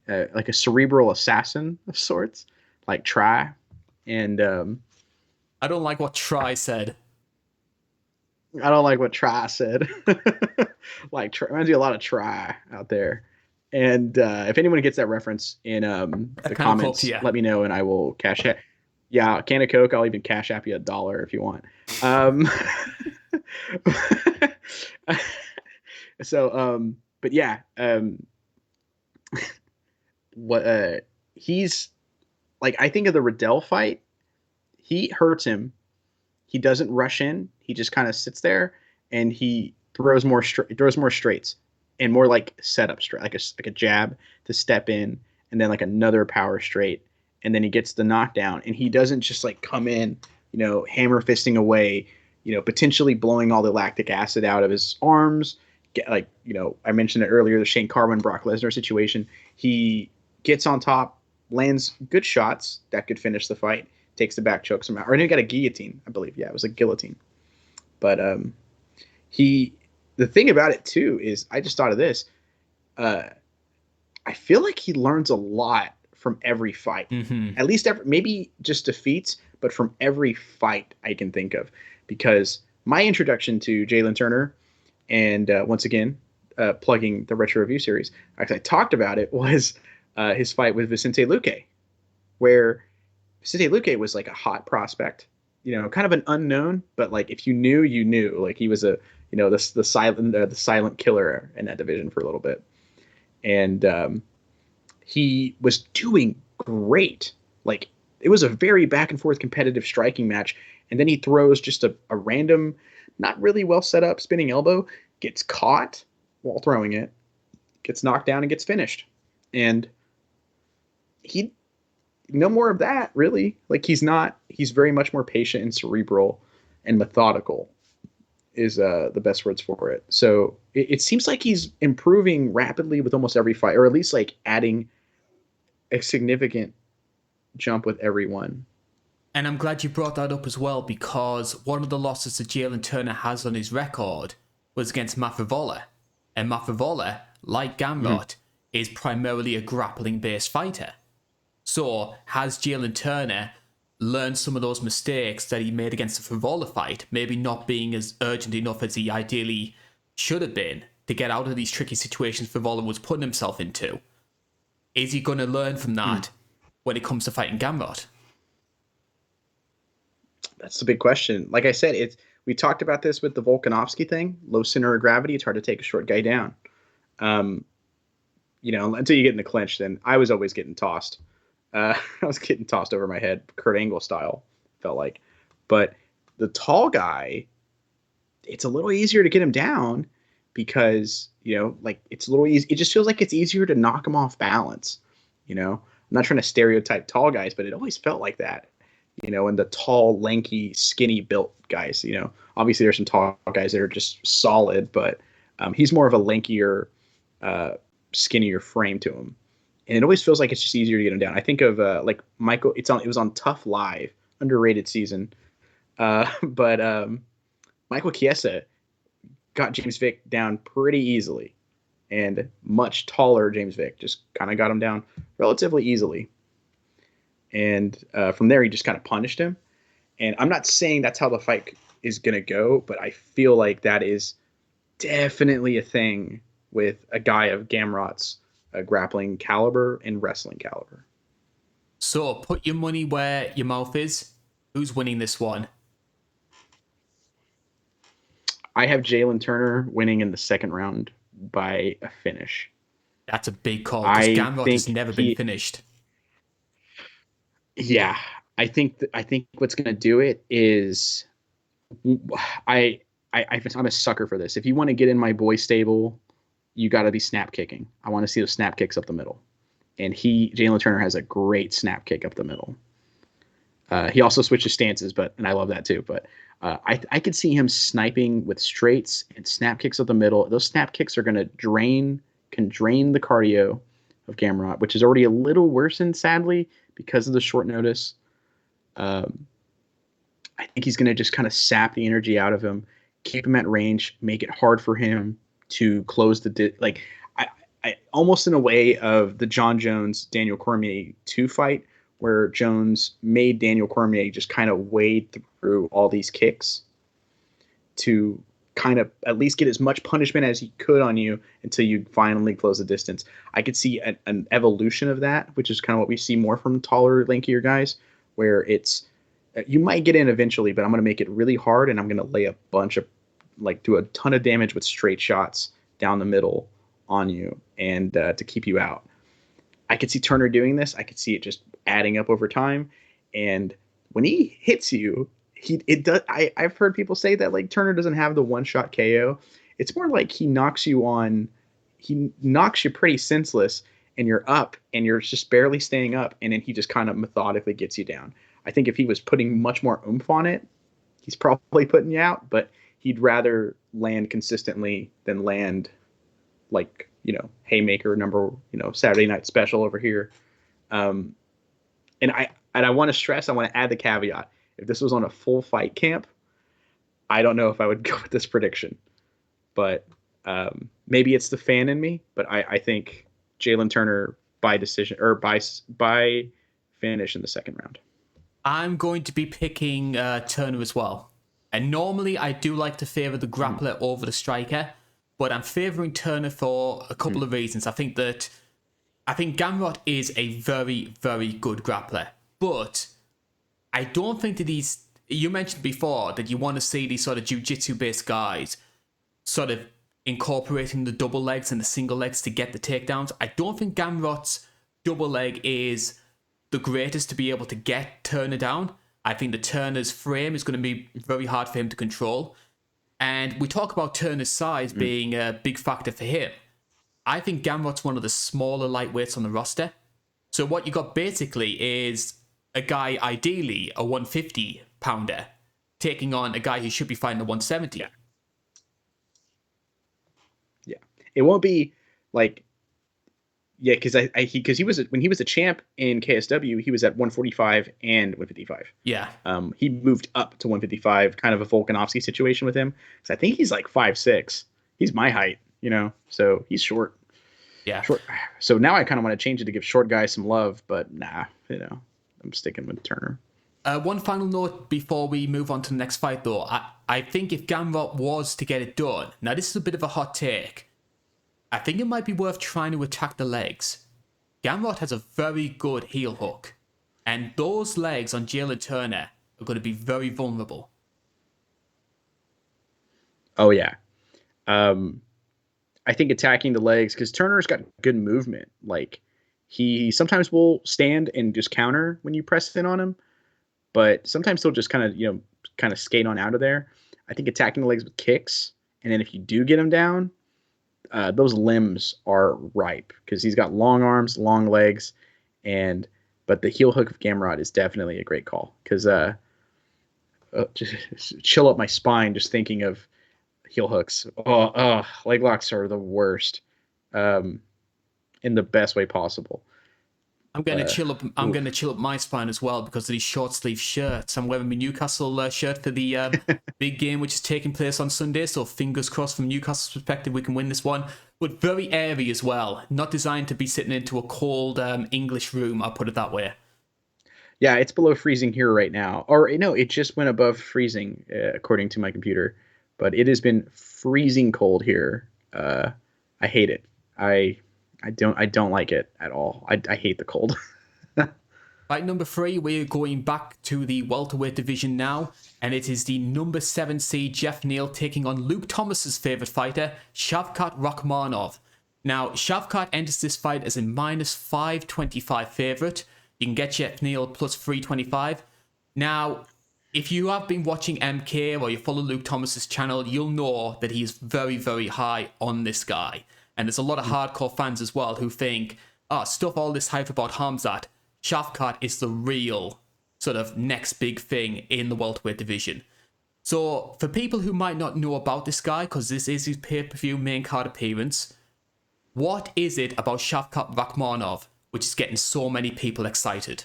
a cerebral assassin of sorts, like Try. And I don't like what Try said. I don't like what Try said. Like, reminds me a lot of Try out there. And if anyone gets that reference in the comments, let me know and I will cash it. Yeah, a can of Coke. I'll even cash app you $1 if you want. So, but yeah, what he's like, I think of the Riddell fight. He hurts him. He doesn't rush in. He just kind of sits there and he throws more straights and more like setup straight, like a jab to step in, and then like another power straight, and then he gets the knockdown. And he doesn't just like come in, hammer fisting away, potentially blowing all the lactic acid out of his arms. I mentioned it earlier, the Shane Carwin Brock Lesnar situation. He gets on top, lands good shots that could finish the fight, takes the back, chokes him out. Or he got a guillotine, I believe. Yeah, it was a guillotine. But the thing about it too is, I just thought of this. I feel like he learns a lot from every fight. At least maybe just defeats, but from every fight I can think of. Because my introduction to Jalen Turner, and once again, plugging the Retro Review series, as I talked about it, was his fight with Vicente Luque, where Vicente Luque was like a hot prospect, kind of an unknown, but like if you knew, you knew. Like he was the silent killer in that division for a little bit, and he was doing great. Like it was a very back and forth competitive striking match, and then he throws just a random, not really well set up spinning elbow, gets caught while throwing it, gets knocked down, and gets finished. And he, no more of that, really. Like he's very much more patient and cerebral and methodical is the best words for it. So it seems like he's improving rapidly with almost every fight, or at least like adding a significant jump with every one. And I'm glad you brought that up as well, because one of the losses that Jalen Turner has on his record was against Mafavola. And Mafavola, like Gamrot, is primarily a grappling-based fighter. So has Jalen Turner learned some of those mistakes that he made against the Favola fight, maybe not being as urgent enough as he ideally should have been to get out of these tricky situations Favola was putting himself into? Is he going to learn from that when it comes to fighting Gamrot? That's the big question. Like I said, we talked about this with the Volkanovski thing. Low center of gravity, it's hard to take a short guy down. Until you get in the clinch, then I was always getting tossed. I was getting tossed over my head, Kurt Angle style, felt like. But the tall guy, it's a little easier to get him down because, it's a little easy. It just feels like it's easier to knock him off balance. I'm not trying to stereotype tall guys, but it always felt like that. And the tall, lanky, skinny built guys, obviously there's some tall guys that are just solid, but he's more of a lankier, skinnier frame to him. And it always feels like it's just easier to get him down. I think of like Michael, it was on Tough Live, underrated season. But Michael Chiesa got James Vick down pretty easily, and much taller James Vick just kind of got him down relatively easily. And from there, he just kind of punished him. And I'm not saying that's how the fight is going to go, but I feel like that is definitely a thing with a guy of Gamrot's grappling caliber and wrestling caliber. So put your money where your mouth is. Who's winning this one? I have Jalen Turner winning in the second round by a finish. That's a big call because Gamrot has never been finished. Yeah, I think what's going to do it is I'm a sucker for this. If you want to get in my boy stable, you got to be snap kicking. I want to see those snap kicks up the middle. And Jalen Turner has a great snap kick up the middle. He also switches stances, and I love that too. But I could see him sniping with straights and snap kicks up the middle. Those snap kicks are going to drain the cardio of Gamrot, which is already a little worsened, sadly, because of the short notice. I think he's going to just kind of sap the energy out of him, keep him at range, make it hard for him to close I almost in a way of the Jon Jones Daniel Cormier 2 fight, where Jones made Daniel Cormier just kind of wade through all these kicks to kind of at least get as much punishment as he could on you until you finally close the distance. I could see an evolution of that, which is kind of what we see more from taller, lankier guys, where it's you might get in eventually, but I'm going to make it really hard, and I'm going to lay a bunch of do a ton of damage with straight shots down the middle on you and to keep you out. I could see Turner doing this. I could see it just adding up over time. And when he hits you, I've heard people say that Turner doesn't have the one shot KO. It's more like he knocks you pretty senseless, and you're up and you're just barely staying up. And then he just kind of methodically gets you down. I think if he was putting much more oomph on it, he's probably putting you out, but he'd rather land consistently than land like, haymaker number, Saturday night special over here. Um, and I want to stress, I want to add the caveat. If this was on a full fight camp, I don't know if I would go with this prediction, but maybe it's the fan in me. But I think Jalen Turner by decision or by finish in the second round. I'm going to be picking Turner as well. And normally I do like to favour the grappler over the striker, but I'm favouring Turner for a couple of reasons. I think Gamrot is a very, very good grappler, but I don't think that you mentioned before that you want to see these sort of jiu-jitsu based guys sort of incorporating the double legs and the single legs to get the takedowns. I don't think Gamrot's double leg is the greatest to be able to get Turner down. I think the Turner's frame is going to be very hard for him to control. And we talk about Turner's size being a big factor for him. I think Gamrot's one of the smaller lightweights on the roster. So what you got basically is a guy, ideally a 150 pounder, taking on a guy who should be fighting a 170. Yeah. It won't be like, yeah, because he was when he was a champ in KSW, he was at 145 and 155. Yeah. He moved up to 155, kind of a Volkanovski situation with him. Because I think he's like 5'6". He's my height, so he's short. Yeah. Short. So now I kind of want to change it to give short guys some love, but nah, I'm sticking with Turner. One final note before we move on to the next fight, though. I think if Gamrot was to get it done, now this is a bit of a hot take, I think it might be worth trying to attack the legs. Gamrot has a very good heel hook, and those legs on Jalen Turner are going to be very vulnerable. Oh, yeah. I think attacking the legs, because Turner's got good movement. Like, he sometimes will stand and just counter when you press in on him, but sometimes he'll just kind of skate on out of there. I think attacking the legs with kicks, and then if you do get him down, those limbs are ripe because he's got long arms, long legs, but the heel hook of Gamrot is definitely a great call because just chill up my spine just thinking of heel hooks. Leg locks are the worst, in the best way possible. I'm going to chill up. I'm going to chill up my spine as well because of these short sleeve shirts. I'm wearing my Newcastle shirt for the big game, which is taking place on Sunday. So fingers crossed from Newcastle's perspective, we can win this one. But very airy as well. Not designed to be sitting into a cold English room. I'll put it that way. Yeah, it's below freezing here right now. Or no, it just went above freezing according to my computer. But it has been freezing cold here. I hate it. I don't like it at all. I hate the cold. Fight number 3, we're going back to the welterweight division now, and it is the number 7 seed Jeff Neal taking on Luke Thomas's favourite fighter, Shavkat Rakhmonov. Now, Shavkat enters this fight as a minus 525 favourite. You can get Jeff Neal plus 325. Now, if you have been watching MK or you follow Luke Thomas's channel, you'll know that he is very, very high on this guy. And there's a lot of hardcore fans as well who think, stuff all this hype about Hamzat. Shavkat is the real sort of next big thing in the welterweight division. So for people who might not know about this guy, because this is his pay-per-view main card appearance, what is it about Shavkat Rakhmonov which is getting so many people excited?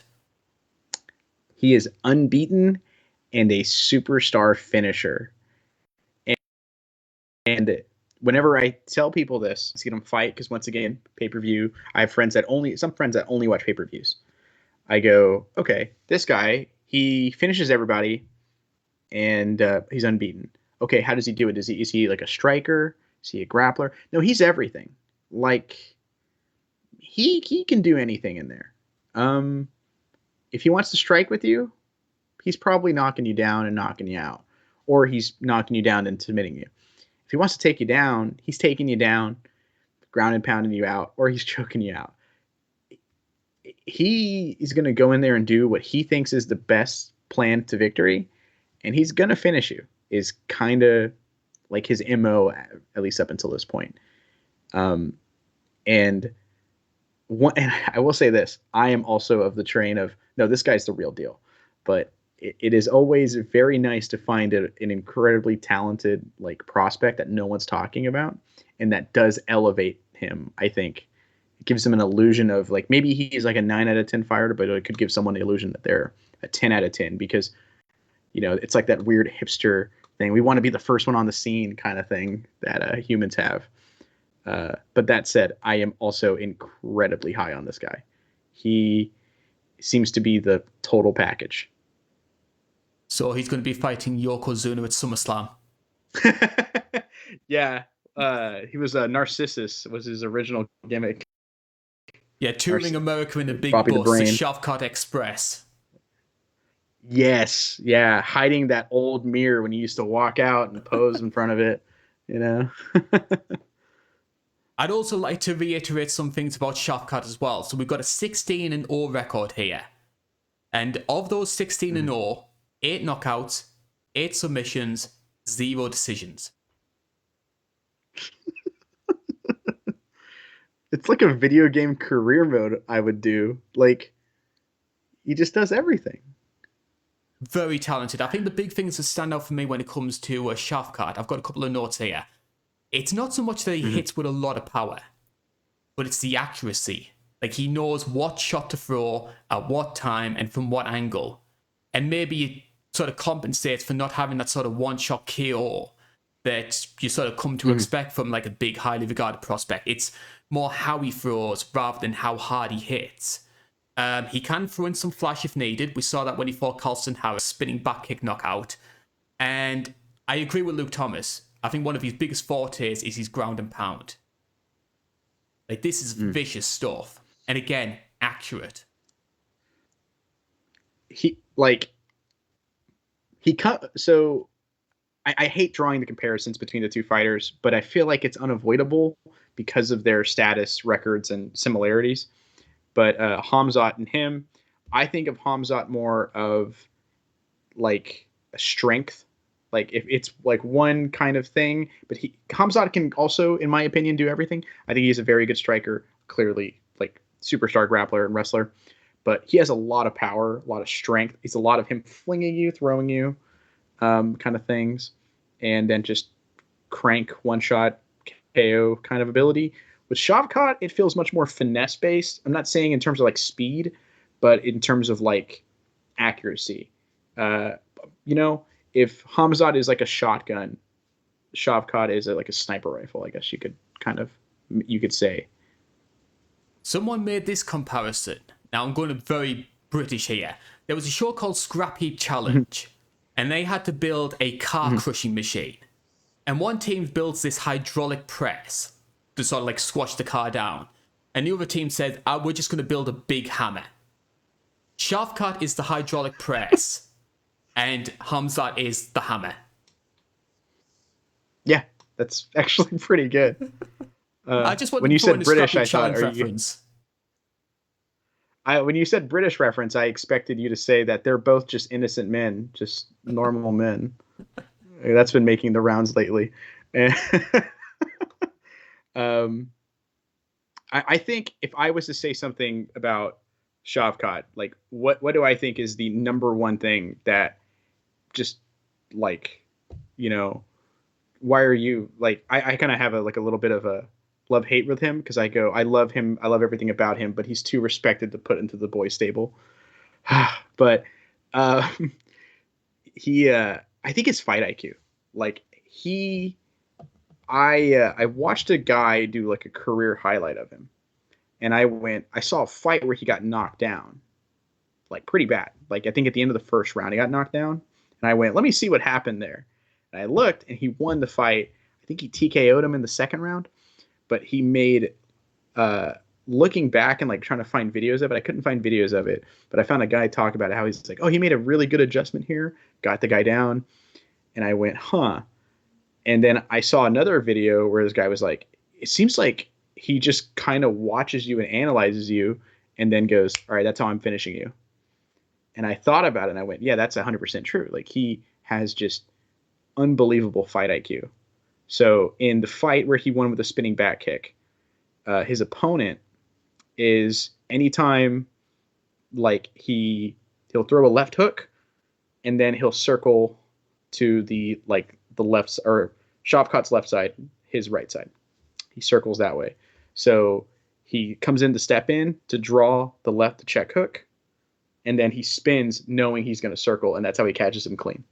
He is unbeaten and a superstar finisher. And whenever I tell people this, see them fight, because once again, pay-per-view, I have some friends that only watch pay-per-views. I go, okay, this guy, he finishes everybody and he's unbeaten. Okay, how does he do it? Is he like a striker? Is he a grappler? No, he's everything. Like, he can do anything in there. If he wants to strike with you, he's probably knocking you down and knocking you out. Or he's knocking you down and submitting you. If he wants to take you down, he's taking you down, ground and pounding you out, or he's choking you out. He is going to go in there and do what he thinks is the best plan to victory, and he's going to finish you, is kind of like his MO, at least up until this point. And I will say this, I am also of the train of, no, this guy's the real deal. But it is always very nice to find an incredibly talented like prospect that no one's talking about, and that does elevate him. I think it gives him an illusion of like maybe he's like a 9 out of 10 fighter, but it could give someone the illusion that they're a 10 out of 10 because it's like that weird hipster thing. We want to be the first one on the scene kind of thing that humans have. But that said, I am also incredibly high on this guy. He seems to be the total package. So he's going to be fighting Yokozuna at SummerSlam. Yeah. He was Narcissus was his original gimmick. Yeah, touring America in a big Bobby the bus, the Brain. Shavkat Express. Yes. Yeah. Hiding that old mirror when he used to walk out and pose in front of it, I'd also like to reiterate some things about Shavkat as well. So we've got a 16-0 record here. And of those 16-0, 8 knockouts, 8 submissions, 0 decisions. It's like a video game career mode I would do. Like, he just does everything. Very talented. I think the big things that stand out for me when it comes to Shavkat, I've got a couple of notes here. It's not so much that he hits with a lot of power, but it's the accuracy. Like, he knows what shot to throw, at what time, and from what angle. And maybe it sort of compensates for not having that sort of one-shot KO that you sort of come to expect from like a big, highly regarded prospect. It's more how he throws rather than how hard he hits. He can throw in some flash if needed. We saw that when he fought Carlston Harris, spinning back kick knockout. And I agree with Luke Thomas. I think one of his biggest fortes is his ground and pound. Like, this is vicious stuff. And again, accurate. So I hate drawing the comparisons between the two fighters, but I feel like it's unavoidable because of their status, records, and similarities. But Khamzat and him, I think of Khamzat more of like a strength. Like, if it's like one kind of thing, but Khamzat can also, in my opinion, do everything. I think he's a very good striker, clearly like superstar grappler and wrestler, but he has a lot of power, a lot of strength. He's a lot of him flinging you, throwing you, kind of things, and then just crank one shot KO kind of ability. With Shavkat, it feels much more finesse based. I'm not saying in terms of like speed, but in terms of like accuracy. If Khamzat is like a shotgun, Shavkat is like a sniper rifle, I guess you could say. Someone made this comparison. Now I'm going to very British here. There was a show called Scrap Heap Challenge, and they had to build a car crushing machine. And one team builds this hydraulic press to sort of like squash the car down. And the other team said, we're just going to build a big hammer. Shavkat is the hydraulic press, and Khamzat is the hammer. Yeah, that's actually pretty good. I just wanted when to you throw said in a British, Scrap I Heap thought, Challenge reference. when you said British reference, I expected you to say that they're both just innocent men, just normal men. That's been making the rounds lately. I think if I was to say something about Shavkat, like what do I think is the number one thing that just like, why are you like, I kind of have a little bit of a love hate with him, because I love him, I love everything about him, but he's too respected to put into the boys stable. But he I think his fight IQ, like I watched a guy do like a career highlight of him, and I saw a fight where he got knocked down, like pretty bad. Like, I think at the end of the first round he got knocked down, and I went, let me see what happened there. And I looked, and he won the fight. I think he TKO'd him in the second round, but he made looking back and like trying to find videos of it, I couldn't find videos of it, but I found a guy talk about it, how he's like, oh, he made a really good adjustment here, got the guy down. And I went, huh. And then I saw another video where this guy was like, it seems like he just kind of watches you and analyzes you and then goes, all right, that's how I'm finishing you. And I thought about it and I went, yeah, that's 100% true. Like, he has just unbelievable fight IQ. So in the fight where he won with a spinning back kick, his opponent is, anytime like he'll throw a left hook and then he'll circle to the left, or Shavkat's left side, his right side. He circles that way. So he comes in to step in to draw the left check hook, and then he spins knowing he's going to circle, and that's how he catches him clean.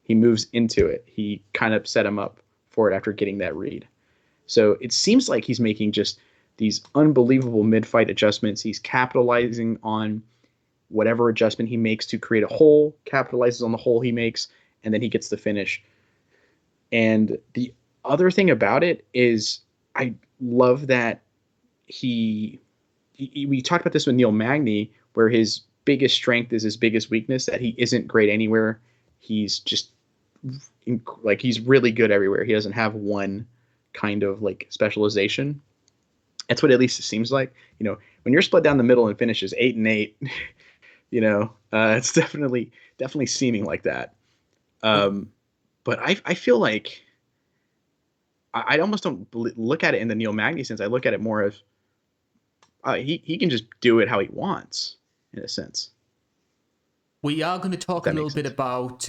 He moves into it. He kind of set him up for it after getting that read. So it seems like he's making just these unbelievable mid-fight adjustments. He's capitalizing on whatever adjustment he makes to create a hole, capitalizes on the hole he makes, and then he gets the finish. And the other thing about it is I love that we talked about this with Neal Magny, where his biggest strength is his biggest weakness, that he isn't great anywhere. He's just like, he's really good everywhere. He doesn't have one kind of like specialization. That's what at least it seems like. When you're split down the middle and finishes 8-8, it's definitely seeming like that. But I feel like I almost don't look at it in the Neal Magny sense. I look at it more of he can just do it how he wants, in a sense. We are going to talk a little bit about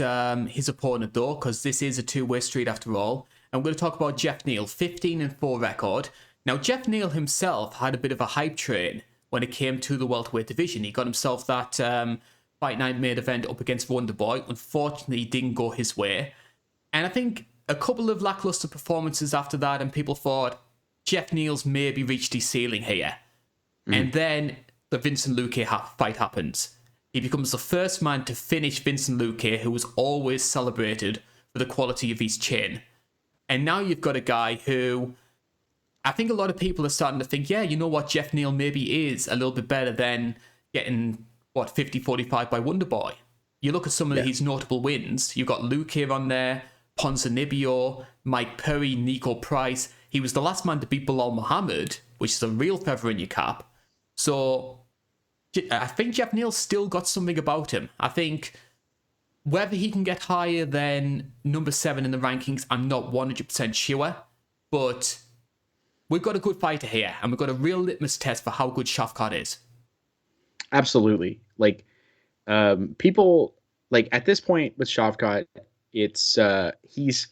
his opponent, though, because this is a two-way street after all. And we're going to talk about Geoff Neal, 15-4 record. Now, Geoff Neal himself had a bit of a hype train when it came to the welterweight division. He got himself that Fight Night main event up against Wonderboy. Unfortunately, it didn't go his way. And I think a couple of lackluster performances after that, and people thought Geoff Neal's maybe reached his ceiling here. And then the Vincent Luque fight happens. He becomes the first man to finish Vincent Luque, who was always celebrated for the quality of his chin. And now you've got a guy who I think a lot of people are starting to think, yeah, you know what, Geoff Neal maybe is a little bit better than getting, 50-45 by Wonderboy. You look at some of his notable wins. You've got Luque on there, Ponzinibbio, Mike Perry, Nico Price. He was the last man to beat Bilal Muhammad, which is a real feather in your cap. So I think Geoff Neal's still got something about him. I think whether he can get higher than number 7 in the rankings, I'm not 100% sure. But we've got a good fighter here, and we've got a real litmus test for how good Shavkat is. Absolutely. Like, people, like, at this point with Shavkat, it's he's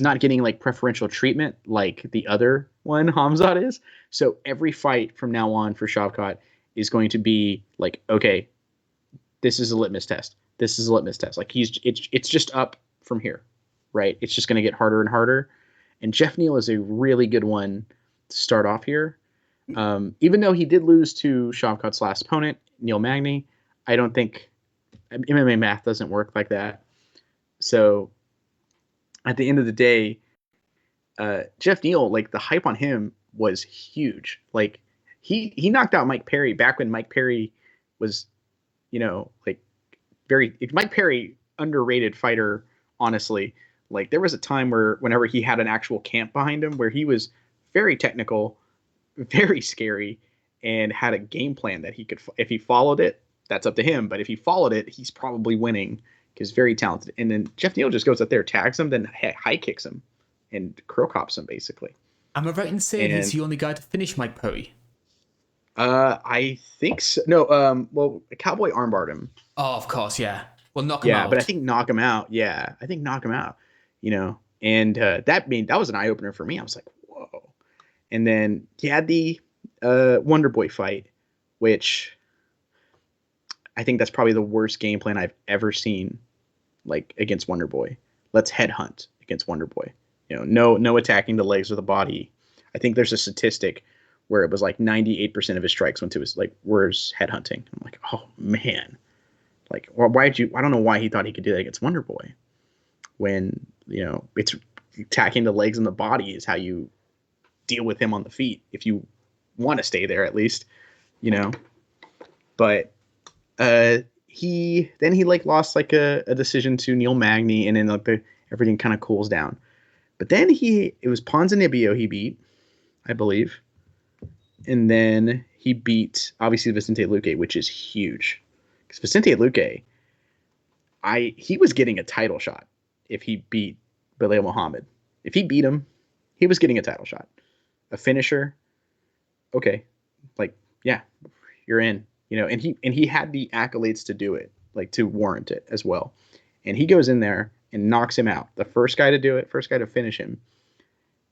not getting like preferential treatment like the other one, Hamzat, is. So every fight from now on for Shavkat is going to be like, okay, this is a litmus test. This is a litmus test. Like, it's just up from here, right? It's just going to get harder and harder. And Geoff Neal is a really good one to start off here. Even though he did lose to Shavkat's last opponent, Neal Magny, I don't think MMA math doesn't work like that. So at the end of the day, Geoff Neal, like, the hype on him was huge. Like, he knocked out Mike Perry back when Mike Perry was, like, Mike Perry, underrated fighter, honestly. Like, there was a time where whenever he had an actual camp behind him, where he was very technical, very scary, and had a game plan that he could, if he followed it, that's up to him. But if he followed it, he's probably winning, because very talented. And then Geoff Neal just goes up there, tags him, then high kicks him, and curl cops him, basically. Am I right in saying he's the only guy to finish Mike Perry? I think so. No, well, Cowboy armbarred him. Oh, of course, yeah. Well, knock him out. Yeah, but I think knock him out. Yeah, I think knock him out. And that was an eye opener for me. I was like, whoa. And then he had the Wonderboy fight, which I think that's probably the worst game plan I've ever seen, like, against Wonderboy. Let's headhunt against Wonderboy. No attacking the legs or the body. I think there's a statistic where it was like 98% of his strikes went to his, like, where's headhunting. I'm like, oh man, like, I don't know why he thought he could do that against Wonderboy, when it's attacking the legs and the body is how you deal with him on the feet, if you want to stay there, at least. But he like lost like a decision to Neal Magny, and then like everything kind of cools down. But then it was Ponzinibbio he beat, I believe. And then he beat, obviously, Vicente Luque, which is huge. Because Vicente Luque, he was getting a title shot if he beat Bilal Muhammad. If he beat him, he was getting a title shot. A finisher, okay. Like, yeah, you're in. And he had the accolades to do it, like, to warrant it as well. and he goes in there and knocks him out. The first guy to do it, first guy to finish him,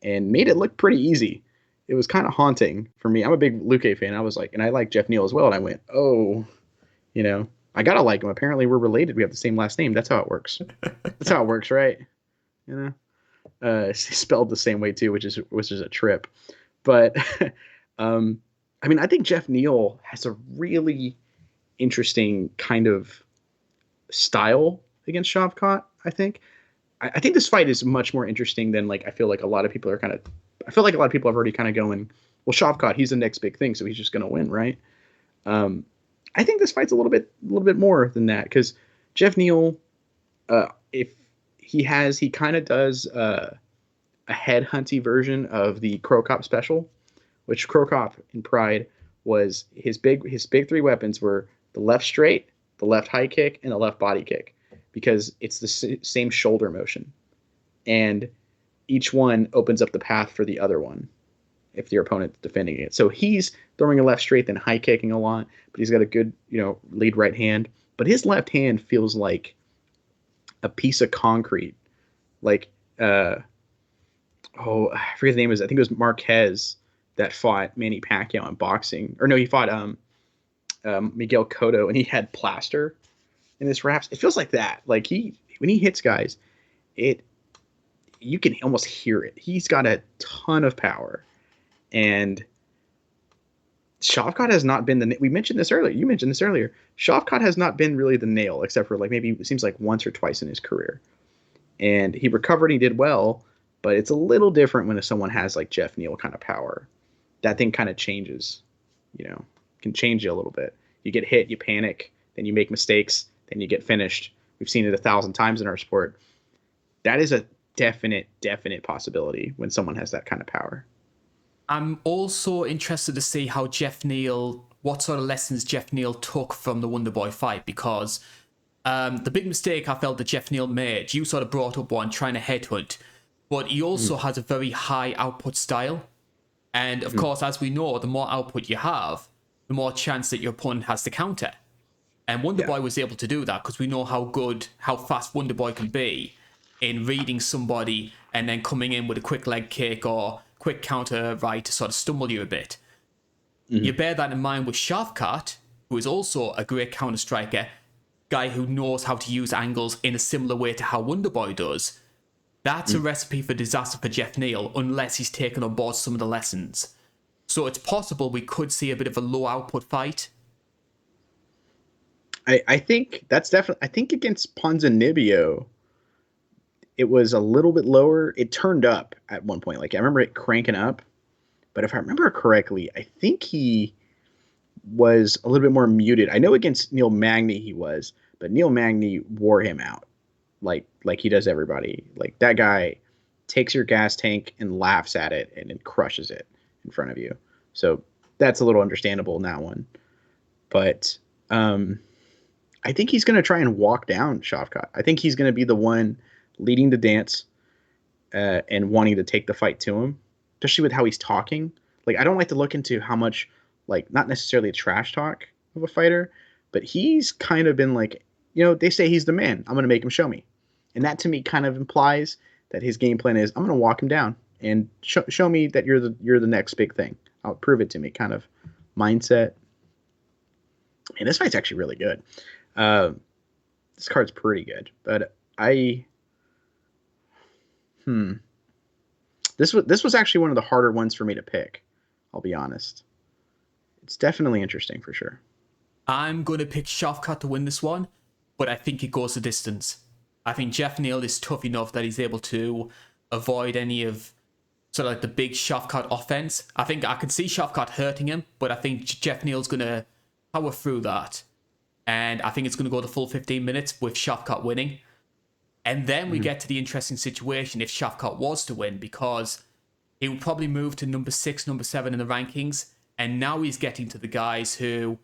and made it look pretty easy. It was kind of haunting for me. I'm a big Luque fan. I was like, and I like Jeff Neal as well. And I went, oh, I gotta like him. Apparently, we're related. We have the same last name. That's how it works. That's how it works, right? Spelled the same way too, which is a trip. But I think Jeff Neal has a really interesting kind of style against Shavkat. I think this fight is much more interesting than I feel like a lot of people are kind of. I feel like a lot of people have already kind of going, well, Shavkat, he's the next big thing, so he's just going to win, right? I think this fight's a little bit more than that, because Jeff Neal, if he kind of does a headhunty version of the Crow Cop special, which Crow Cop in Pride was his big three weapons were the left straight, the left high kick, and the left body kick, because it's the same shoulder motion, and each one opens up the path for the other one if your opponent's defending it. So he's throwing a left straight, then high kicking a lot, but he's got a good, lead right hand. But his left hand feels like a piece of concrete. I forget the name. I think it was Marquez that fought Manny Pacquiao in boxing. Or no, he fought Miguel Cotto, and he had plaster in his wraps. It feels like that. When he hits guys, you can almost hear it. He's got a ton of power. And Shavkat has not been we mentioned this earlier. You mentioned this earlier. Shavkat has not been really the nail, except for maybe it seems like once or twice in his career. And he recovered, he did well, but it's a little different when someone has Jeff Neal kind of power. That thing kind of changes, can change you a little bit. You get hit, you panic, then you make mistakes, then you get finished. We've seen it 1,000 times in our sport. That is a definite possibility when someone has that kind of power. I'm also interested to see what sort of lessons Jeff Neal took from the Wonderboy fight, because the big mistake I felt that Jeff Neal made, you sort of brought up one, trying to headhunt, but he also has a very high output style. And of course, as we know, the more output you have, the more chance that your opponent has to counter. And Wonderboy was able to do that, because we know how fast Wonderboy can be in reading somebody and then coming in with a quick leg kick or quick counter right to sort of stumble you a bit. You bear that in mind with Shavkat, who is also a great counter striker, guy who knows how to use angles in a similar way to how Wonderboy does. That's a recipe for disaster for Jeff Neal, unless he's taken on board some of the lessons. So it's possible we could see a bit of a low output fight. I think that's definitely. I think against Ponzinibbio, it was a little bit lower. It turned up at one point. I remember it cranking up, but if I remember correctly, I think he was a little bit more muted. I know against Neil Magny he was, but Neil Magny wore him out, like he does everybody. That guy takes your gas tank and laughs at it and then crushes it in front of you. So that's a little understandable in that one. But I think he's going to try and walk down Shavkat. I think he's going to be the one leading the dance and wanting to take the fight to him, especially with how he's talking. I don't like to look into how much, not necessarily a trash talk of a fighter, but he's kind of been they say he's the man. I'm going to make him show me. And that to me kind of implies that his game plan is, I'm going to walk him down and show me that you're the next big thing. I'll prove it to me kind of mindset. And this fight's actually really good. This card's pretty good, but this was actually one of the harder ones for me to pick. I'll be honest. It's definitely interesting for sure. I'm going to pick Shavkat to win this one, but I think it goes the distance. I think Jeff Neal is tough enough that he's able to avoid any of sort of the big Shavkat offense. I think I can see Shavkat hurting him, but I think Jeff Neal's going to power through that. And I think it's going to go the full 15 minutes with Shavkat winning. And then we get to the interesting situation if Shavkat was to win, because he would probably move to number 6, number 7 in the rankings. And now he's getting to the guys who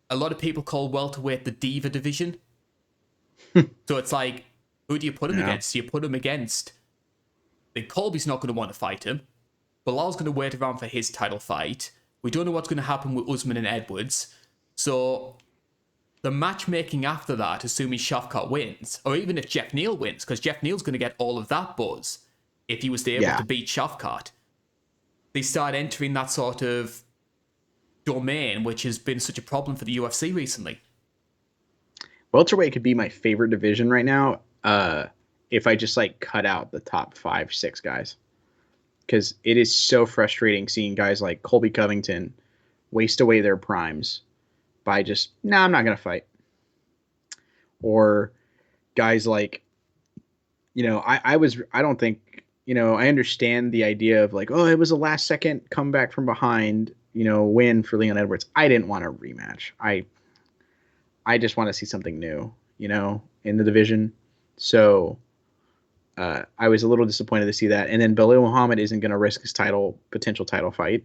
a lot of people call welterweight the diva division. So it's who do you put him against? You put him against... Colby's not going to want to fight him. Bilal's going to wait around for his title fight. We don't know what's going to happen with Usman and Edwards. So the matchmaking after that, assuming Shevchenko wins, or even if Jeff Neal wins, because Jeff Neal's going to get all of that buzz if he was able to beat Shevchenko. They start entering that sort of domain, which has been such a problem for the UFC recently. Welterweight could be my favorite division right now if I just like cut out the top 5, 6 guys. Because it is so frustrating seeing guys like Colby Covington waste away their primes by just, I'm not going to fight. Or guys like, I don't think, I understand the idea of like, it was a last second comeback from behind, win for Leon Edwards. I didn't want a rematch. I just want to see something new, in the division. So I was a little disappointed to see that. And then Belal Muhammad isn't going to risk his potential title fight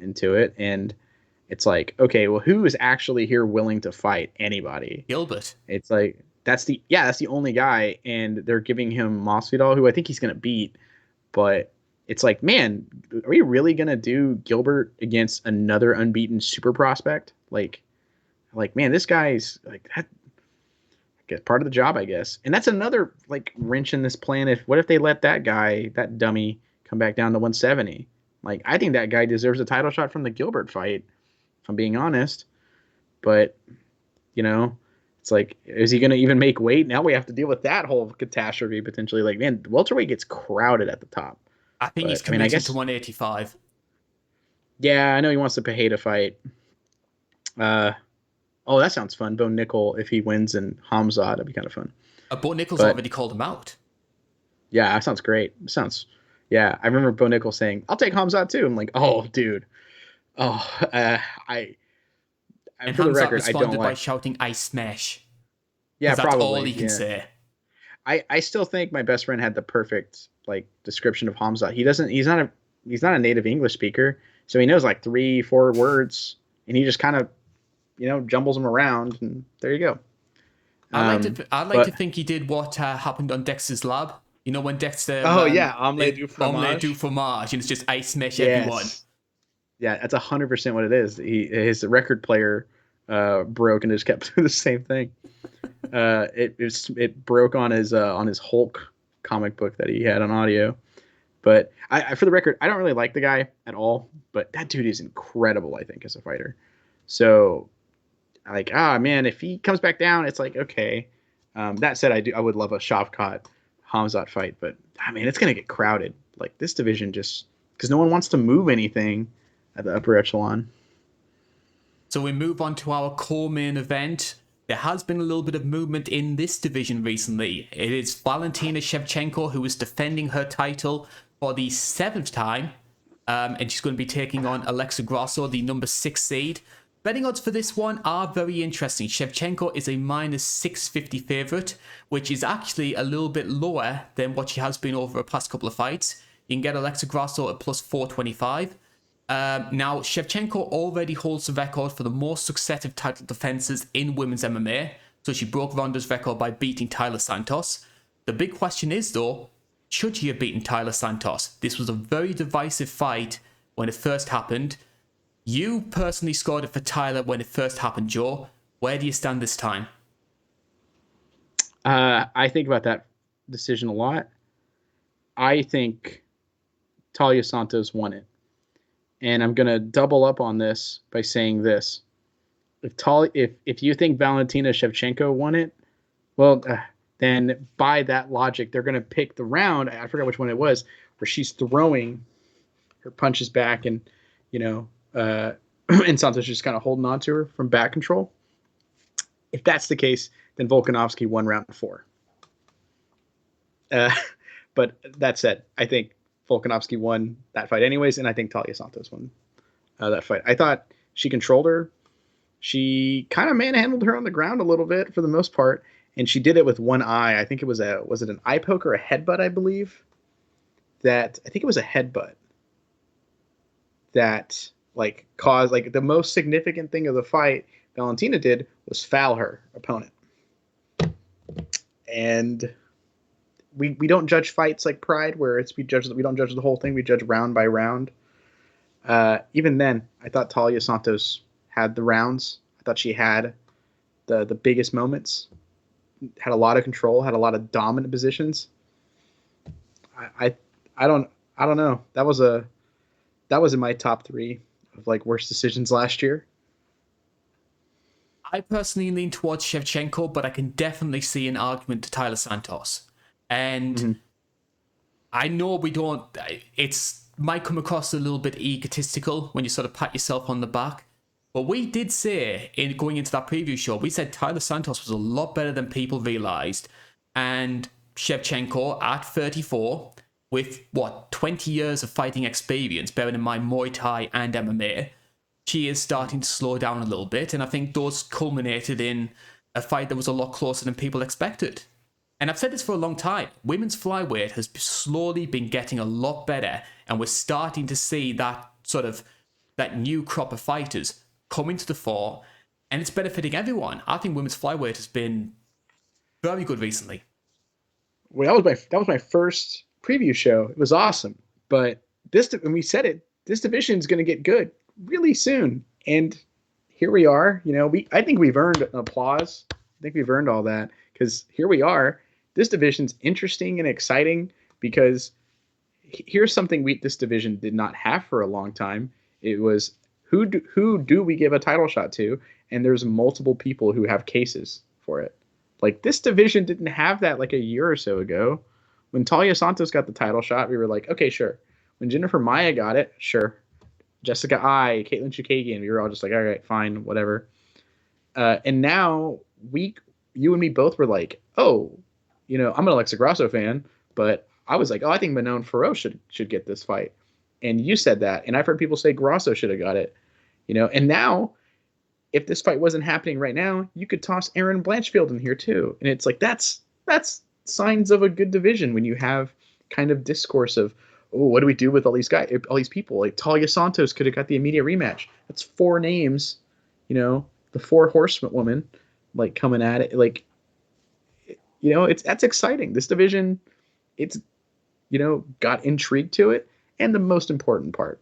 into it. And it's like, okay, well, who is actually here willing to fight anybody? Gilbert. It's like, that's the only guy. And they're giving him Masvidal, who I think he's going to beat. But it's like, man, are we really going to do Gilbert against another unbeaten super prospect? Like, man, this guy's like that. Get part of the job, I guess. And that's another like wrench in this plan. What if they let that guy, that dummy, come back down to 170? Like, I think that guy deserves a title shot from the Gilbert fight, if I'm being honest. But, it's like, is he going to even make weight? Now we have to deal with that whole catastrophe potentially. Like, man, welterweight gets crowded at the top. I think he's committed to 185. Yeah, I know he wants the Pereira fight. Oh, that sounds fun. Bo Nickel, if he wins in Hamzat, that'd be kind of fun. Bo Nickel's already called him out. Yeah, that sounds great. I remember Bo Nickel saying, "I'll take Hamzat too." I'm like, oh, dude. Oh, and for the record, responded I don't by like shouting, "I smash." Yeah, that's probably all he can say. I still think my best friend had the perfect like description of Hamzat. He's not a native English speaker, so he knows like 3-4 words, and he just kind of jumbles them around, and there you go. I'd like to think he did what happened on Dexter's Lab. When Dexter... omelette du fromage. Omelette du fromage, and it's just I smash everyone. Yeah, that's 100% what it is. His record player broke and just kept doing the same thing. It broke on his Hulk comic book that he had on audio. But I for the record, I don't really like the guy at all, but that dude is incredible, I think, as a fighter. So... like, man, if he comes back down, it's like, okay. That said, I would love a Shavkat Hamzat fight, but man, it's gonna get crowded. Like this division just because no one wants to move anything at the upper echelon. So we move on to our core main event. There has been a little bit of movement in this division recently. It is Valentina Shevchenko who is defending her title for the 7th time, and she's going to be taking on Alexa Grasso, the number 6 seed. Betting odds for this one are very interesting. Shevchenko is a -650 favourite, which is actually a little bit lower than what she has been over the past couple of fights. You can get Alexa Grasso at +425. Now, Shevchenko already holds the record for the most successive title defences in women's MMA, so she broke Ronda's record by beating Tyler Santos. The big question is, though, should she have beaten Tyler Santos? This was a very divisive fight when it first happened. You personally scored it for Tyler when it first happened, Joe. Where do you stand this time? I think about that decision a lot. I think Talia Santos won it. And I'm going to double up on this by saying this. If you think Valentina Shevchenko won it, well, then by that logic, they're going to pick the round. I forgot which one it was, where she's throwing her punches back and, and Santos just kind of holding on to her from back control. If that's the case, then Volkanovski won round 4. But that said, I think Volkanovski won that fight anyways, and I think Talia Santos won that fight. I thought she controlled her. She kind of manhandled her on the ground a little bit for the most part, and she did it with one eye. I think it was an eye poke or a headbutt, I believe. I think it was a headbutt that caused the most significant thing of the fight Valentina did was foul her opponent. And we don't judge fights like Pride where we don't judge the whole thing, we judge round by round. Even then, I thought Talia Santos had the rounds. I thought she had the biggest moments, had a lot of control, had a lot of dominant positions. I I don't I don't know. That was in my top 3 of like worst decisions last year. I personally lean towards Shevchenko, but I can definitely see an argument to Tyler Santos. And Mm-hmm. I know we don't, it's might come across a little bit egotistical when you sort of pat yourself on the back. But we did say, in going into that preview show, we said Tyler Santos was a lot better than people realised. And Shevchenko at 34, with what, 20 years of fighting experience, bearing in mind Muay Thai and MMA, she is starting to slow down a little bit. And I think those culminated in a fight that was a lot closer than people expected. And I've said this for a long time. Women's flyweight has slowly been getting a lot better, and we're starting to see that sort of that new crop of fighters coming to the fore, and it's benefiting everyone. I think women's flyweight has been very good recently. Well, that was my first preview show. It was awesome, but when we said it, this division is going to get good really soon, and here we are. You know, I think we've earned applause. I think we've earned all that because here we are. This division's interesting and exciting because here's something this division did not have for a long time. It was who do we give a title shot to, and there's multiple people who have cases for it. Like this division didn't have that like a year or so ago. When Talia Santos got the title shot, we were like, okay, sure. When Jennifer Maia got it, sure. Jessica I, Caitlin Chukagian, we were all just like, all right, fine, whatever. And now you and me both were like, oh, you know, I'm an Alexa Grasso fan, but I was like, oh, I think Manon Farrow should get this fight. And you said that, and I've heard people say Grasso should have got it, you know. And now, if this fight wasn't happening right now, you could toss Aaron Blanchfield in here too, and it's like that's signs of a good division when you have kind of discourse of, oh, what do we do with all these guys, all these people? Like Talia Santos could have got the immediate rematch. That's 4 names, you know, the 4 horsemen woman, like coming at it, like, you know, that's exciting. This division, it's, you know, got intrigue to it. And the most important part,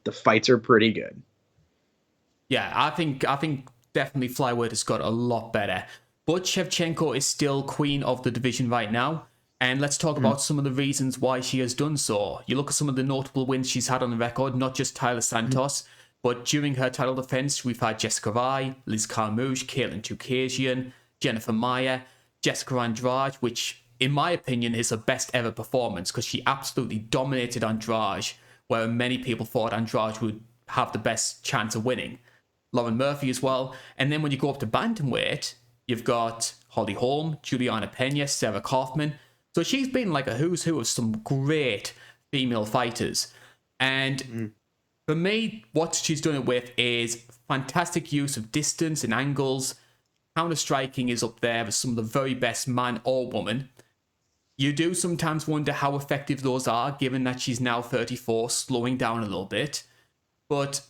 the fights are pretty good. Yeah, I think definitely flyweight has got a lot better. But Shevchenko is still queen of the division right now. And let's talk about some of the reasons why she has done so. You look at some of the notable wins she's had on the record, not just Tyler Santos, but during her title defense, we've had Jessica Rai, Liz Carmouche, Caitlin Chukagian, Jennifer Maia, Jessica Andrade, which in my opinion is her best ever performance because she absolutely dominated Andrade, where many people thought Andrade would have the best chance of winning. Lauren Murphy as well. And then when you go up to bantamweight, you've got Holly Holm, Juliana Pena, Sarah Kaufman. So she's been like a who's who of some great female fighters. And for me, what she's done it with is fantastic use of distance and angles. Counter-striking is up there as some of the very best man or woman. You do sometimes wonder how effective those are, given that she's now 34, slowing down a little bit. But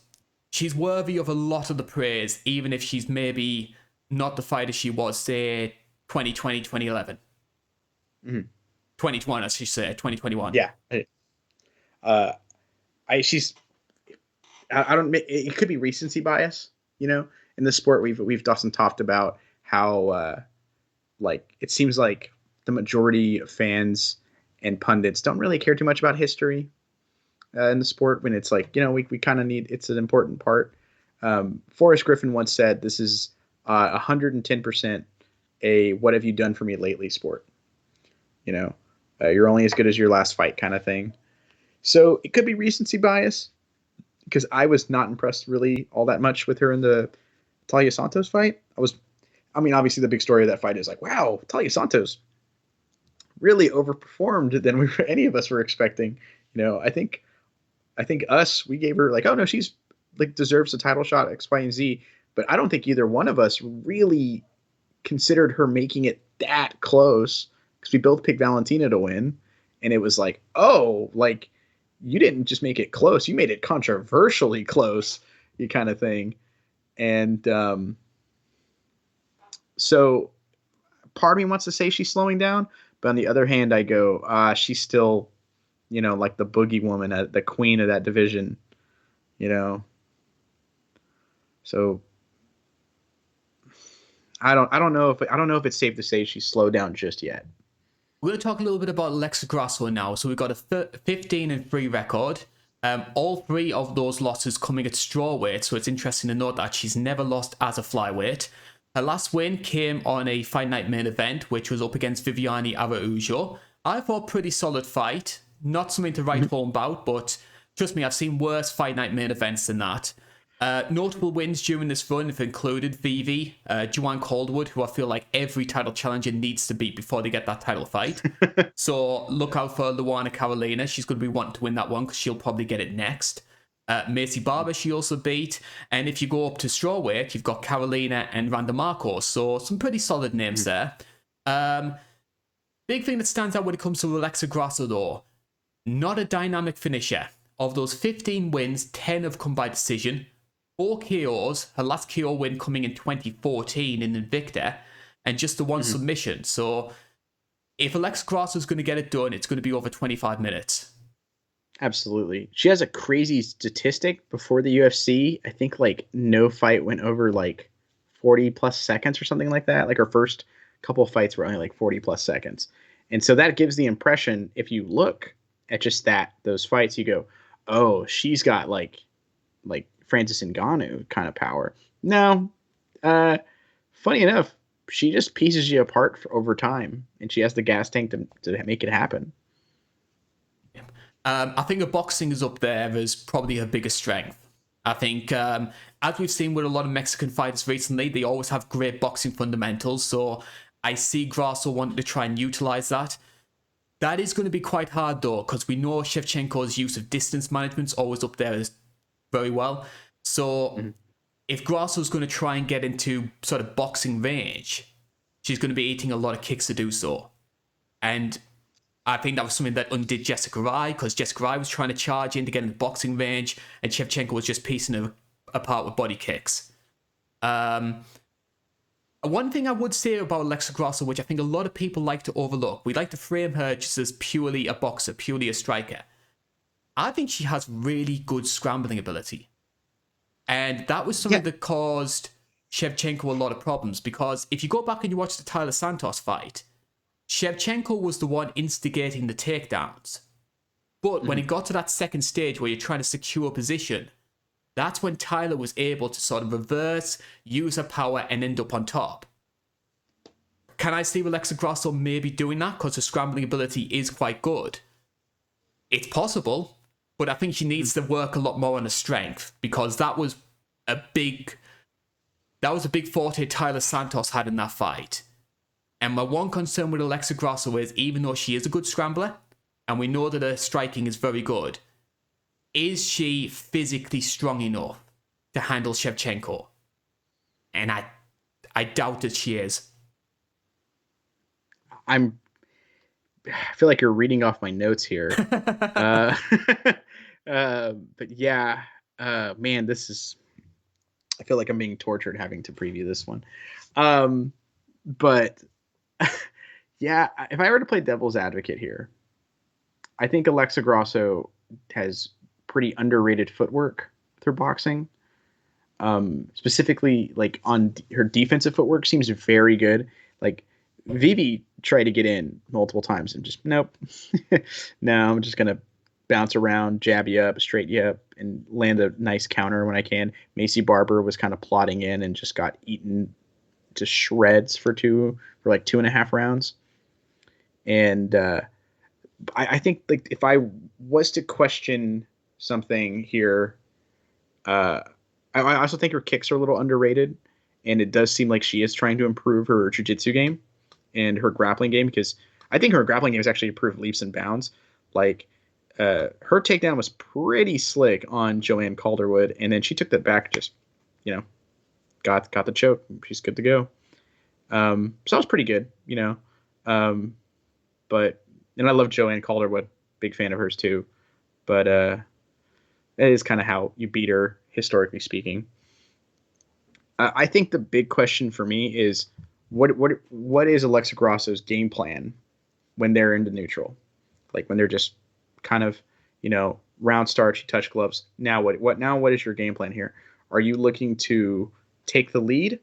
she's worthy of a lot of the praise, even if she's maybe not the fighter she was, say, 2020, 2011. 2021, I should say, 2021. Yeah. She's, I don't, it could be recency bias, you know, in the sport. We've Dustin talked about how, like, it seems like the majority of fans and pundits don't really care too much about history in the sport, when it's like, you know, we kind of need, it's an important part. Forrest Griffin once said, this is 110% a what have you done for me lately sport. You know, you're only as good as your last fight kind of thing. So it could be recency bias because I was not impressed really all that much with her in the Talia Santos fight. I mean, obviously the big story of that fight is like, wow, Talia Santos really overperformed than any of us were expecting. You know, I think we gave her like, oh no, she's like deserves a title shot X, Y, and Z. But I don't think either one of us really considered her making it that close because we both picked Valentina to win. And it was like, oh, like you didn't just make it close. You made it controversially close, you kind of thing. And so part of me wants to say she's slowing down. But on the other hand, I go, she's still, you know, like the boogie woman, the queen of that division, you know. So I don't know if it's safe to say she's slowed down just yet. We're going to talk a little bit about Alexa Grasso now. So we've got a 15-3 record. All three of those losses coming at strawweight. So it's interesting to note that she's never lost as a flyweight. Her last win came on a Fight Night main event, which was up against Viviane Araújo. I thought pretty solid fight. Not something to write home about, but trust me, I've seen worse Fight Night main events than that. Notable wins during this run have included Vivi, Joanne Calderwood, who I feel like every title challenger needs to beat before they get that title fight. So look out for Luana Carolina. She's going to be wanting to win that one because she'll probably get it next. Macy Barber, she also beat. And if you go up to strawweight, you've got Carolina and Randa Marcos. So some pretty solid names there. Big thing that stands out when it comes to Alexa Grasso, though, not a dynamic finisher. Of those 15 wins, 10 have come by decision. 4 KOs, her last KO win coming in 2014 in Invicta, and just the one submission. So if Alexa Grasso is going to get it done, it's going to be over 25 minutes. Absolutely. She has a crazy statistic before the UFC. I think like no fight went over like 40 plus seconds or something like that. Like her first couple of fights were only like 40 plus seconds. And so that gives the impression, if you look at just those fights, you go, oh, she's got like Francis Ngannou kind of power. No, funny enough, she just pieces you apart over time, and she has the gas tank to make it happen. I think her boxing is up there as probably her biggest strength. I think, as we've seen with a lot of Mexican fighters recently, they always have great boxing fundamentals, so I see Grasso wanting to try and utilize that. That is going to be quite hard, though, because we know Shevchenko's use of distance management is always up there as very well. So if Grasso's going to try and get into sort of boxing range, she's going to be eating a lot of kicks to do so. And I think that was something that undid Jessica Rai, because Jessica Rai was trying to charge in to get into boxing range, and Shevchenko was just piecing her apart with body kicks. One thing I would say about Alexa Grasso, which I think a lot of people like to overlook, we like to frame her just as purely a boxer, purely a striker. I think she has really good scrambling ability. And that was something that caused Shevchenko a lot of problems, because if you go back and you watch the Tyler Santos fight, Shevchenko was the one instigating the takedowns. But when it got to that second stage where you're trying to secure position, that's when Tyler was able to sort of reverse, use her power, and end up on top. Can I see Alexa Grasso maybe doing that because her scrambling ability is quite good? It's possible, but I think she needs to work a lot more on her strength, because that was a big forte Tyler Santos had in that fight. And my one concern with Alexa Grasso is, even though she is a good scrambler, and we know that her striking is very good, is she physically strong enough to handle Shevchenko? And I doubt that she is. I feel like you're reading off my notes here. But yeah, man, I feel like I'm being tortured having to preview this one. But yeah, if I were to play devil's advocate here, I think Alexa Grasso has pretty underrated footwork with her boxing. Specifically, like on her defensive footwork seems very good. Like Vivi tried to get in multiple times and just nope. No, I'm just gonna bounce around, jab you up, straight you up, and land a nice counter when I can. Macy Barber was kind of plodding in and just got eaten to shreds for like 2.5 rounds. And I think like if I was to question something here, I also think her kicks are a little underrated, and it does seem like she is trying to improve her jiu-jitsu game and her grappling game, because I think her grappling game has actually improved leaps and bounds. Like her takedown was pretty slick on Joanne Calderwood, and then she took that back, just got the choke. She's good to go. So that was pretty good, but and I love Joanne Calderwood, big fan of hers too. But that is kind of how you beat her, historically speaking. I think the big question for me is what is Alexa Grasso's game plan when they're into neutral, like when they're just kind of round start, she touch gloves. Now what is your game plan here? Are you looking to take the lead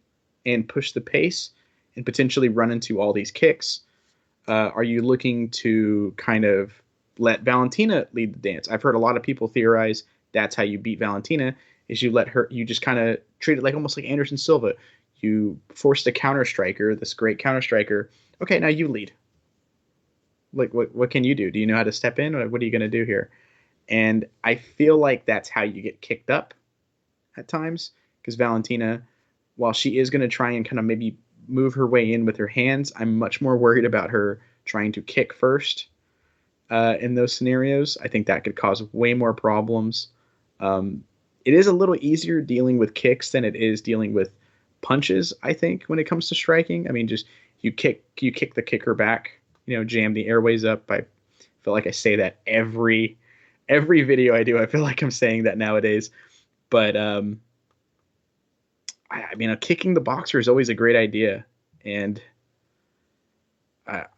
and push the pace and potentially run into all these kicks? Are you looking to kind of let Valentina lead the dance? I've heard a lot of people theorize that's how you beat Valentina, is you let her, you just kind of treat it like almost like Anderson Silva. You force the counter striker, this great counter striker. Okay, now you lead. Like, what can you do? Do you know how to step in? Or what are you going to do here? And I feel like that's how you get kicked up at times, because Valentina, while she is going to try and kind of maybe move her way in with her hands, I'm much more worried about her trying to kick first in those scenarios. I think that could cause way more problems. It is a little easier dealing with kicks than it is dealing with punches, I think, when it comes to striking. I mean, just you kick the kicker back, jam the airways up. I feel like I say that every video I do. I feel like I'm saying that nowadays. But I mean, kicking the boxer is always a great idea. And at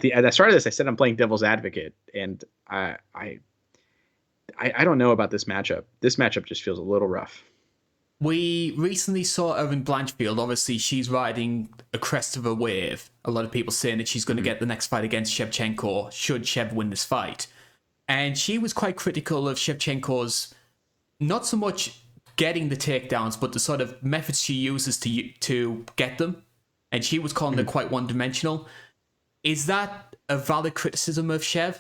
the start of this, I said I'm playing devil's advocate, and I don't know about this matchup. This matchup just feels a little rough. We recently saw Erin Blanchfield. Obviously, she's riding a crest of a wave. A lot of people saying that she's going to get the next fight against Shevchenko should Shev win this fight. And she was quite critical of Shevchenko's, not so much getting the takedowns, but the sort of methods she uses to get them. And she was calling it quite one-dimensional. Is that a valid criticism of Shev?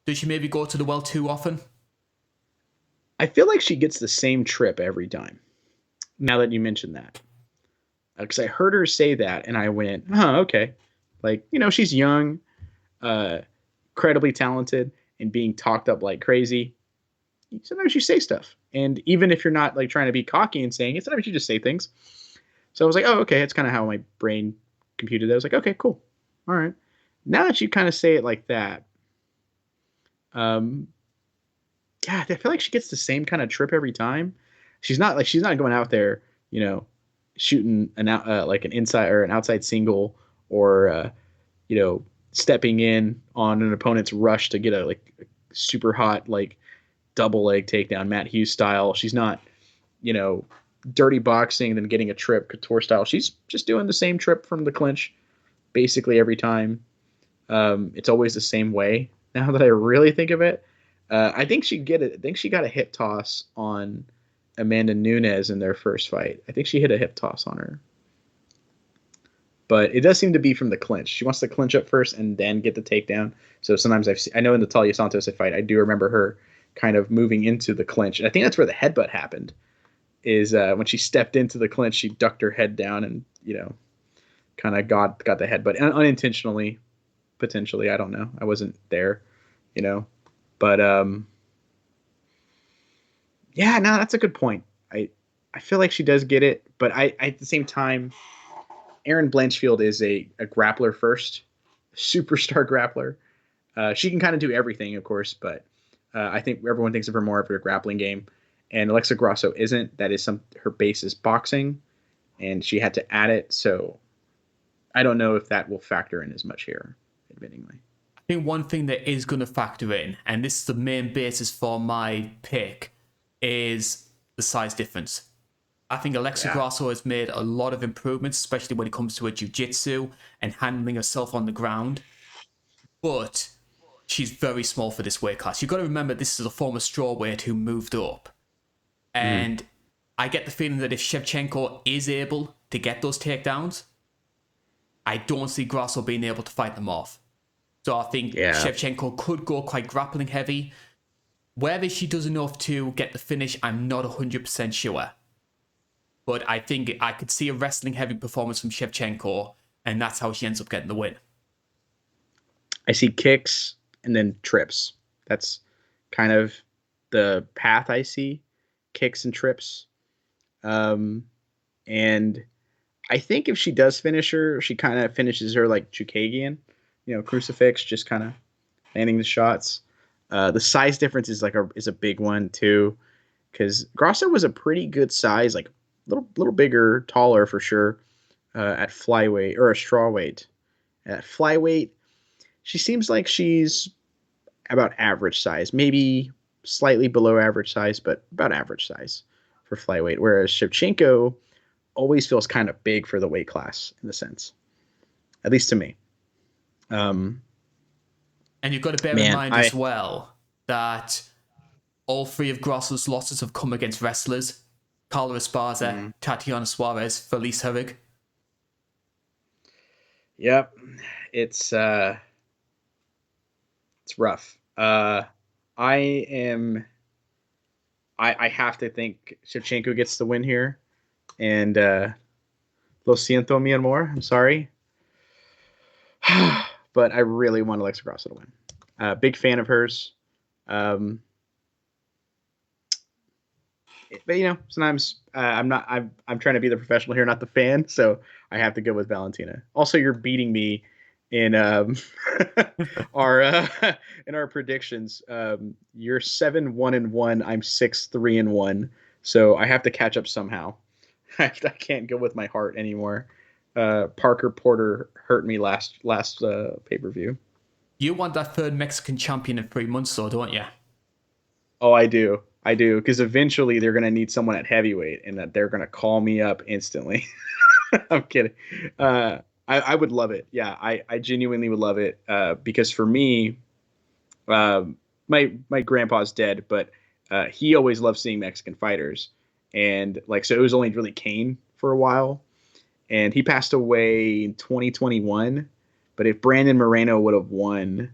Does she maybe go to the well too often? I feel like she gets the same trip every time. Now that you mention that, because I heard her say that, and I went, okay. Like, she's young, incredibly talented, and being talked up like crazy. Sometimes you say stuff, and even if you're not like trying to be cocky and saying it, sometimes you just say things. So I was like, oh, okay, that's kind of how my brain computed that. I was like, okay, cool, all right. Now that you kind of say it like that, yeah, I feel like she gets the same kind of trip every time. She's not going out there, shooting like an inside or an outside single, or stepping in on an opponent's rush to get a super hot double leg takedown, Matt Hughes style. She's not, dirty boxing and then getting a trip couture style. She's just doing the same trip from the clinch basically every time. It's always the same way. Now that I really think of it, I think she got a hip toss on Amanda Nunes in their first fight. I think she hit a hip toss on her. But it does seem to be from the clinch. She wants to clinch up first and then get the takedown. So sometimes I know in the Talia Santos fight, I do remember her kind of moving into the clinch. And I think that's where the headbutt happened, is when she stepped into the clinch, she ducked her head down and, kind of got the headbutt unintentionally, potentially. I don't know. I wasn't there, But yeah, no, that's a good point. I feel like she does get it, but I at the same time, Erin Blanchfield is a grappler first, superstar grappler. She can kind of do everything, of course, but I think everyone thinks of her more of her grappling game, and Alexa Grasso isn't. That is her base is boxing, and she had to add it. So I don't know if that will factor in as much here, admittingly. I think one thing that is going to factor in, and this is the main basis for my pick, is the size difference. I think Alexa Grasso has made a lot of improvements, especially when it comes to her jiu-jitsu and handling herself on the ground. But she's very small for this weight class. You've got to remember this is a former strawweight who moved up. And I get the feeling that if Shevchenko is able to get those takedowns, I don't see Grasso being able to fight them off. So I think Shevchenko could go quite grappling heavy. Whether she does enough to get the finish, I'm not 100% sure. But I think I could see a wrestling heavy performance from Shevchenko, and that's how she ends up getting the win. I see kicks and then trips. That's kind of the path I see. Kicks and trips. And I think if she does finish her, she kind of finishes her like Chukagian, crucifix, just kind of landing the shots. The size difference is is a big one too, because Grasso was a pretty good size, like little bigger, taller for sure, at flyweight or a strawweight. At flyweight, she seems like she's about average size, maybe slightly below average size, but about average size for flyweight. Whereas Shevchenko always feels kind of big for the weight class in a sense, at least to me. And you've got to bear in Man, mind as well that all three of Grosso's losses have come against wrestlers: Carla Esparza, Tatiana Suarez, Felice Herrig. Yep, it's rough. I am. I have to think Shevchenko gets the win here, and lo siento, mi amor. I'm sorry, but I really want Alexa Grasso to win. Big fan of hers. Um, but sometimes I'm not. I'm trying to be the professional here, not the fan. So I have to go with Valentina. Also, you're beating me in our in our predictions. You're 7-1-1. I'm 6-3-1. So I have to catch up somehow. I can't go with my heart anymore. Parker Porter hurt me last pay-per-view. You want that third Mexican champion in 3 months, though, don't you? Oh, I do. Because eventually they're going to need someone at heavyweight, and that they're going to call me up instantly. I'm kidding. I would love it. Yeah, I genuinely would love it. Because for me, my grandpa's dead, but he always loved seeing Mexican fighters, and so it was only really Kane for a while, and he passed away in 2021. But if Brandon Moreno would have won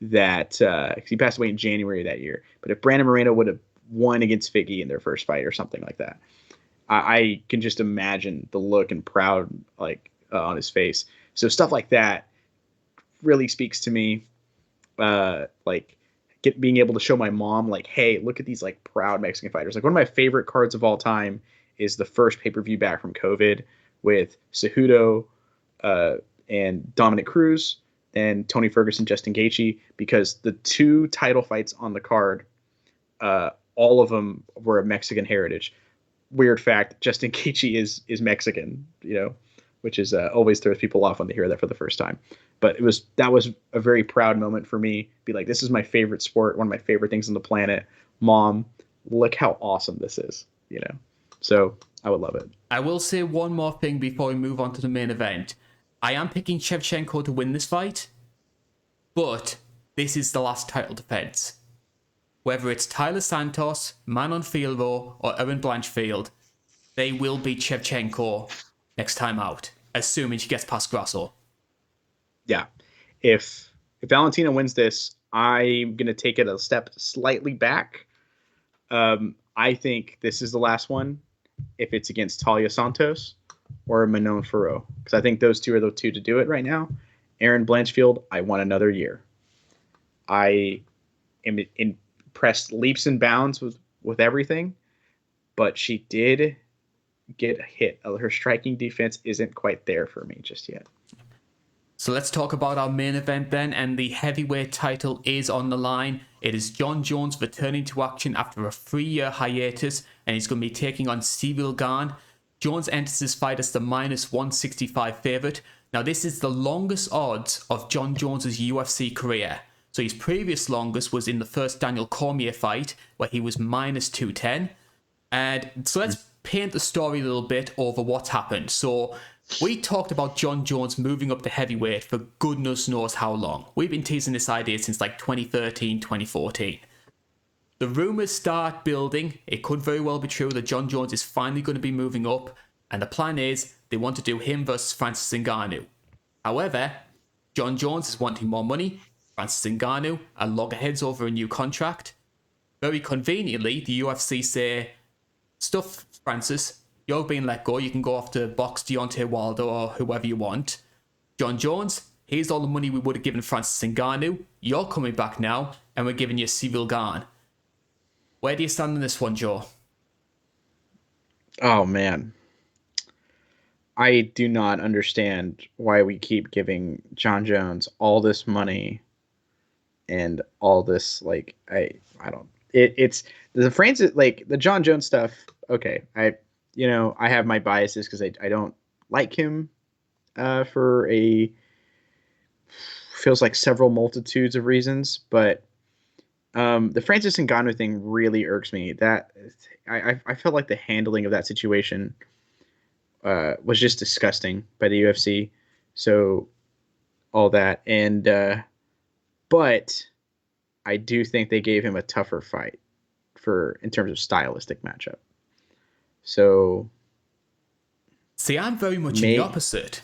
that, 'cause he passed away in January of that year, but if Brandon Moreno would have won against Figgy in their first fight or something like that, I can just imagine the look and proud on his face. So stuff like that really speaks to me. Being able to show my mom, hey, look at these proud Mexican fighters. One of my favorite cards of all time is the first pay-per-view back from COVID with Cejudo and Dominic Cruz and Tony Ferguson, Justin Gaethje, because the 2 title fights on the card, all of them were of Mexican heritage. Weird fact, Justin Gaethje is Mexican, which is always throws people off when they hear that for the first time. But that was a very proud moment for me. Be like, this is my favorite sport, one of my favorite things on the planet. Mom, look how awesome this is, So I would love it. I will say one more thing before we move on to the main event. I am picking Shevchenko to win this fight, but this is the last title defense. Whether it's Tyler Santos, Manon Fiorot, or Erin Blanchfield, they will beat Shevchenko next time out, assuming she gets past Grasso. Yeah. If Valentina wins this, I'm going to take it a step slightly back. I think this is the last one if it's against Talia Santos or Manon Fiorot, because I think those two are the two to do it right now. Erin Blanchfield, I want another year. I am impressed leaps and bounds with everything, but she did get hit. Her striking defense isn't quite there for me just yet. So let's talk about our main event then, and the heavyweight title is on the line. It is Jon Jones returning to action after a 3-year hiatus, and he's going to be taking on Ciryl Gane. Jones enters this fight as the -165 favourite. Now this is the longest odds of Jon Jones' UFC career. So his previous longest was in the first Daniel Cormier fight, where he was -210. And so let's paint the story a little bit over what's happened. So we talked about Jon Jones moving up to heavyweight for goodness knows how long. We've been teasing this idea since 2013, 2014. The rumours start building. It could very well be true that Jon Jones is finally going to be moving up, and the plan is they want to do him versus Francis Ngannou. However, Jon Jones is wanting more money. Francis Ngannou are loggerheads over a new contract. Very conveniently, the UFC say, stuff Francis, you're being let go. You can go off to box Deontay Wilder or whoever you want. Jon Jones, here's all the money we would have given Francis Ngannou. You're coming back now, and we're giving you Ciryl Gane. Where do you stand on this one, Joe? Oh, man. I do not understand why we keep giving Jon Jones all this money and all this, I don't, it's the Francis, the Jon Jones stuff. Okay. I have my biases because I don't like him, for feels like several multitudes of reasons, but the Francis Ngannou thing really irks me. That I felt like the handling of that situation was just disgusting by the UFC. So all that, and but I do think they gave him a tougher fight for in terms of stylistic matchup. So See, I'm very much in the may opposite.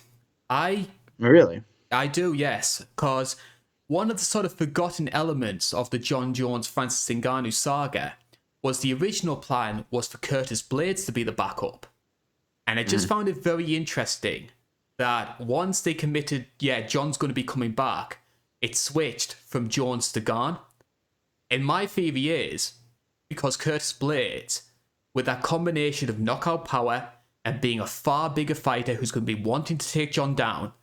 I really. I do, yes, because one of the sort of forgotten elements of the Jon Jones Francis Ngannou saga was the original plan was for Curtis Blades to be the backup. And I just Mm. found it very interesting that once they committed, yeah, John's going to be coming back, it switched from Jones to Gane. And my theory is because Curtis Blades, with that combination of knockout power and being a far bigger fighter who's going to be wanting to take John down,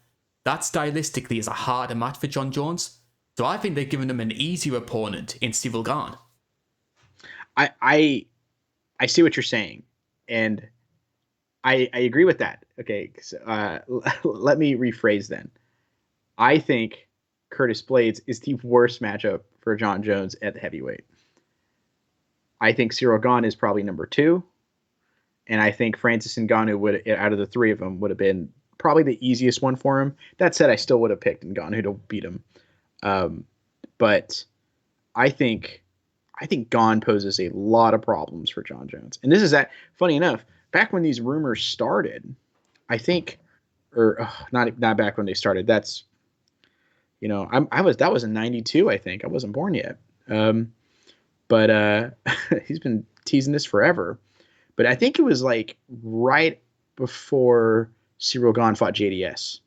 that stylistically is a harder match for Jon Jones. So I think they've given him an easier opponent in Ciryl Gane. I see what you're saying, and I agree with that. Okay, so, let me rephrase then. I think Curtis Blades is the worst matchup for Jon Jones at the heavyweight. I think Ciryl Gane is probably number two, and I think Francis Ngannou would, out of the three of them, would have been probably the easiest one for him. That said, I still would have picked Ngannou to beat him. Um, but I think Gane poses a lot of problems for Jon Jones. And this is that funny enough, back when these rumors started, I think, or not back when they started. That's I was that was in '92. I think I wasn't born yet. But he's been teasing this forever. But I think it was like right before Ciryl Gane fought JDS.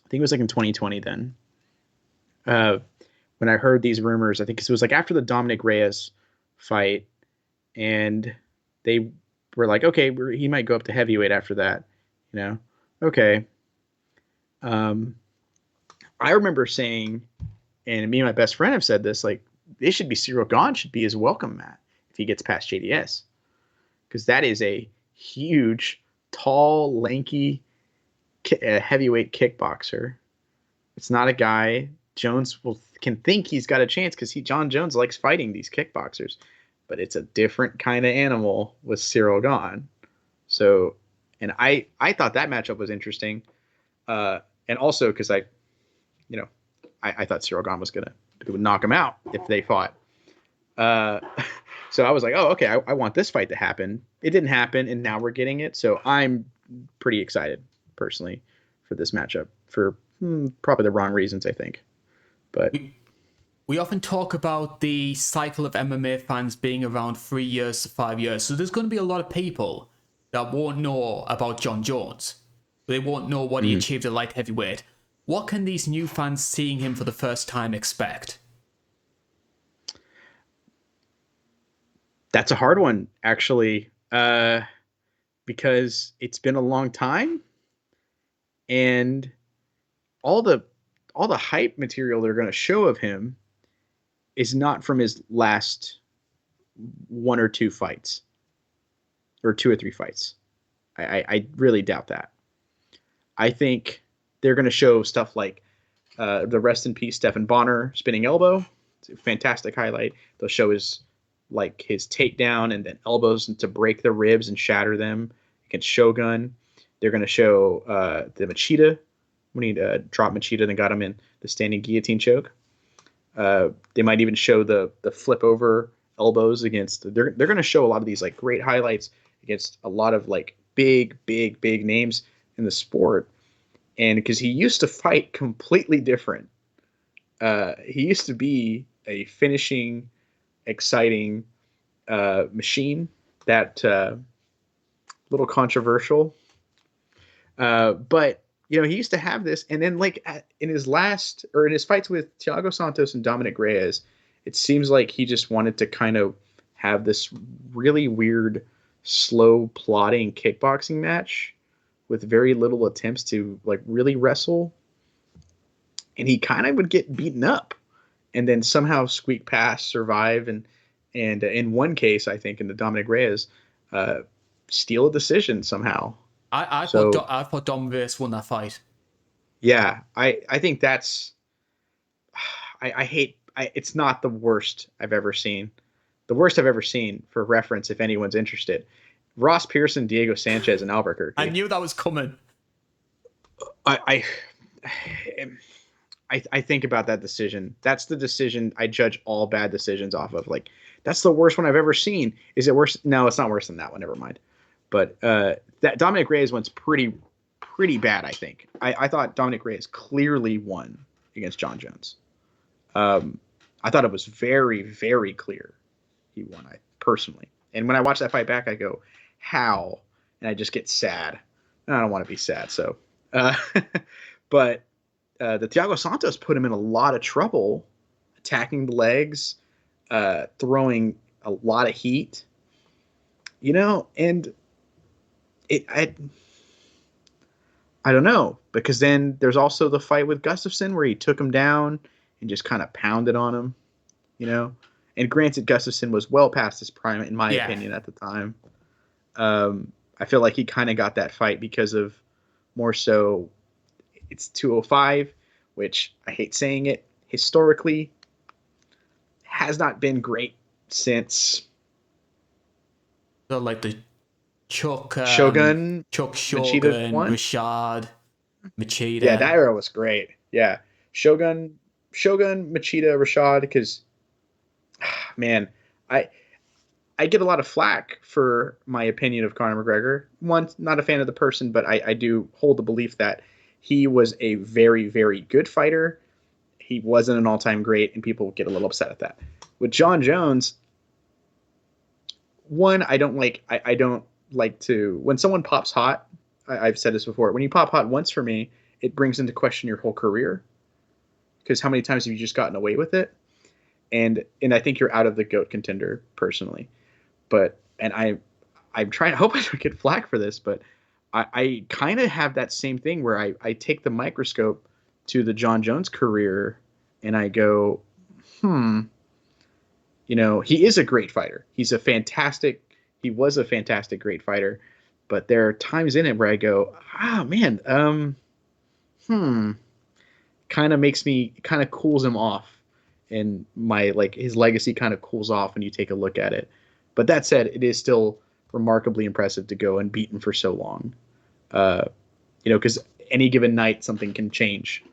I think it was like in 2020 then. When I heard these rumors, I think it was like after the Dominic Reyes fight, and they were like, okay, he might go up to heavyweight after that. Okay. I remember saying, and me and my best friend have said this, like, this should be Ciryl Gane should be his welcome mat if he gets past JDS, because that is a huge, tall, lanky, heavyweight kickboxer. It's not a guy Jones can think he's got a chance because Jon Jones likes fighting these kickboxers, but it's a different kind of animal with Ciryl Gane. So, and I thought that matchup was interesting, and also because I thought Ciryl Gane would knock him out if they fought. Uh, so I was like, oh, okay, I want this fight to happen. It didn't happen, and now we're getting it. So I'm pretty excited personally for this matchup for probably the wrong reasons, I think. But we often talk about the cycle of MMA fans being around 3 years to 5 years. So there's going to be a lot of people that won't know about Jon Jones. They won't know what he achieved at light heavyweight. What can these new fans seeing him for the first time expect? that's a hard one, actually, because it's been a long time, and all the hype material they're going to show of him is not from his last one or two fights, or two or three fights. I really doubt that. I think they're going to show stuff like the rest in peace Stephan Bonner spinning elbow. It's a fantastic highlight. They'll show his takedown and then elbows to break the ribs and shatter them against Shogun. They're going to show the Machida when he dropped Machida and got him in the standing guillotine choke. They might even show the flip over elbows against. They're going to show a lot of these like great highlights against a lot of like big names in the sport. And because he used to fight completely different. He used to be a finishing, exciting machine. That little controversial, but he used to have this. And then like in his fights with Thiago Santos and Dominic Reyes, it seems like he just wanted to kind of have this really weird, slow, plodding kickboxing match with very little attempts to like really wrestle. And he kind of would get beaten up and then somehow squeak past, survive, and in one case, I think in the Dominic Reyes, steal a decision somehow. I So thought Dom Reyes won that fight. yeah, I think that's I hate it's not the worst I've ever seen. The worst I've ever seen, for reference, if anyone's interested, Ross Pearson, Diego Sanchez, and I Albuquerque. knew that was coming. I I think about that decision. That's the decision I judge all bad decisions off of. Like, that's the worst one I've ever seen. Is it worse? No, it's not worse than that one. Never mind. But that Dominic Reyes one's pretty bad. I think. I thought Dominic Reyes clearly won against Jon Jones. I thought it was very clear he won. I personally, and when I watch that fight back, I go, how? And I just get sad. And I don't want to be sad. So, but the Thiago Santos put him in a lot of trouble, attacking the legs, throwing a lot of heat, and I don't know, because then there's also the fight with Gustafsson where he took him down and just kind of pounded on him, and granted, Gustafsson was well past his prime, in my opinion, at the time. I feel like he kind of got that fight because of more so it's 205, which I hate saying it, historically has not been great since Like the Chuck Shogun, Shogun, won. Rashad, Machida. Yeah, that era was great. Yeah, Shogun, Machida, Rashad. Because, man, I get a lot of flack for my opinion of Conor McGregor. One, not a fan of the person, but I do hold the belief that he was a very good fighter. He wasn't an all-time great, and people get a little upset at that. With Jon Jones, one, I don't like to, when someone pops hot, I've said this before, when you pop hot once for me, it brings into question your whole career. Because how many times have you just gotten away with it? And I think you're out of the GOAT contender, personally. And I'm trying, I hope I don't get flack for this, but I kind of have that same thing where I take the microscope to the Jon Jones career and I go, he is a great fighter. He was a fantastic, great fighter. But there are times in it where I go, man, kind of cools him off. And his legacy kind of cools off when you take a look at it. But that said, it is still remarkably impressive to go unbeaten for so long. Because any given night something can change,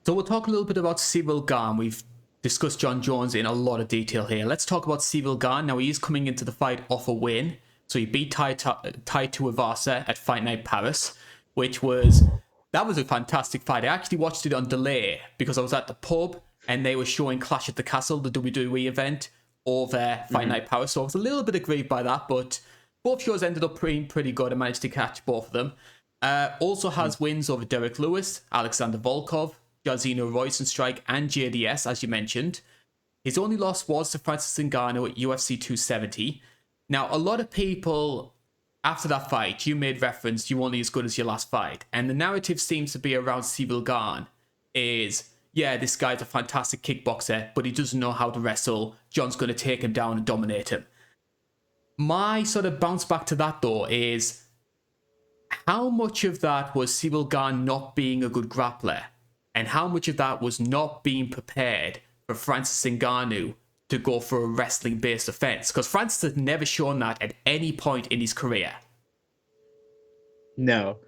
So we'll talk a little bit about Ciryl Gane. We've discussed Jon Jones in a lot of detail here. Let's talk about Ciryl Gane. Now, he is coming into the fight off a win. So he beat Tai Tuivasa at Fight Night Paris, that was a fantastic fight. I actually watched it on delay because I was at the pub and they were showing Clash at the Castle, the WWE event, over Fight Night Paris. So I was a little bit aggrieved by that, but both shows ended up pretty good. I managed to catch both of them. Also has wins over Derek Lewis, Alexander Volkov, Jairzinho Royce-Strike, and JDS, as you mentioned. His only loss was to Francis Ngannou at UFC 270. Now, a lot of people, after that fight, you made reference, you only as good as your last fight. And the narrative seems to be around Ciryl Gane is, yeah, this guy's a fantastic kickboxer, but he doesn't know how to wrestle. Jon's going to take him down and dominate him. My sort of bounce back to that, though, is how much of that was Ciryl Gane not being a good grappler? And how much of that was not being prepared for Francis Ngannou to go for a wrestling-based offense? Because Francis had never shown that at any point in his career. No.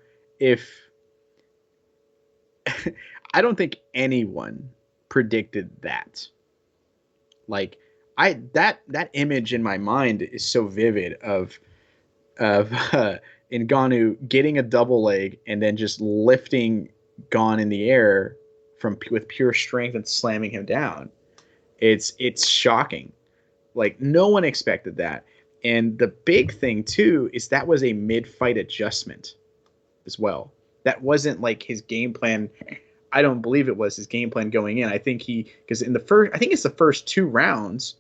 I don't think anyone predicted that. That image in my mind is so vivid of Ngannou getting a double leg and then just lifting Gane in the air with pure strength and slamming him down. It's shocking. No one expected that. And the big thing too is that was a mid-fight adjustment as well. That wasn't his game plan. I don't believe it was his game plan going in. I think because I think it's the first 2 rounds,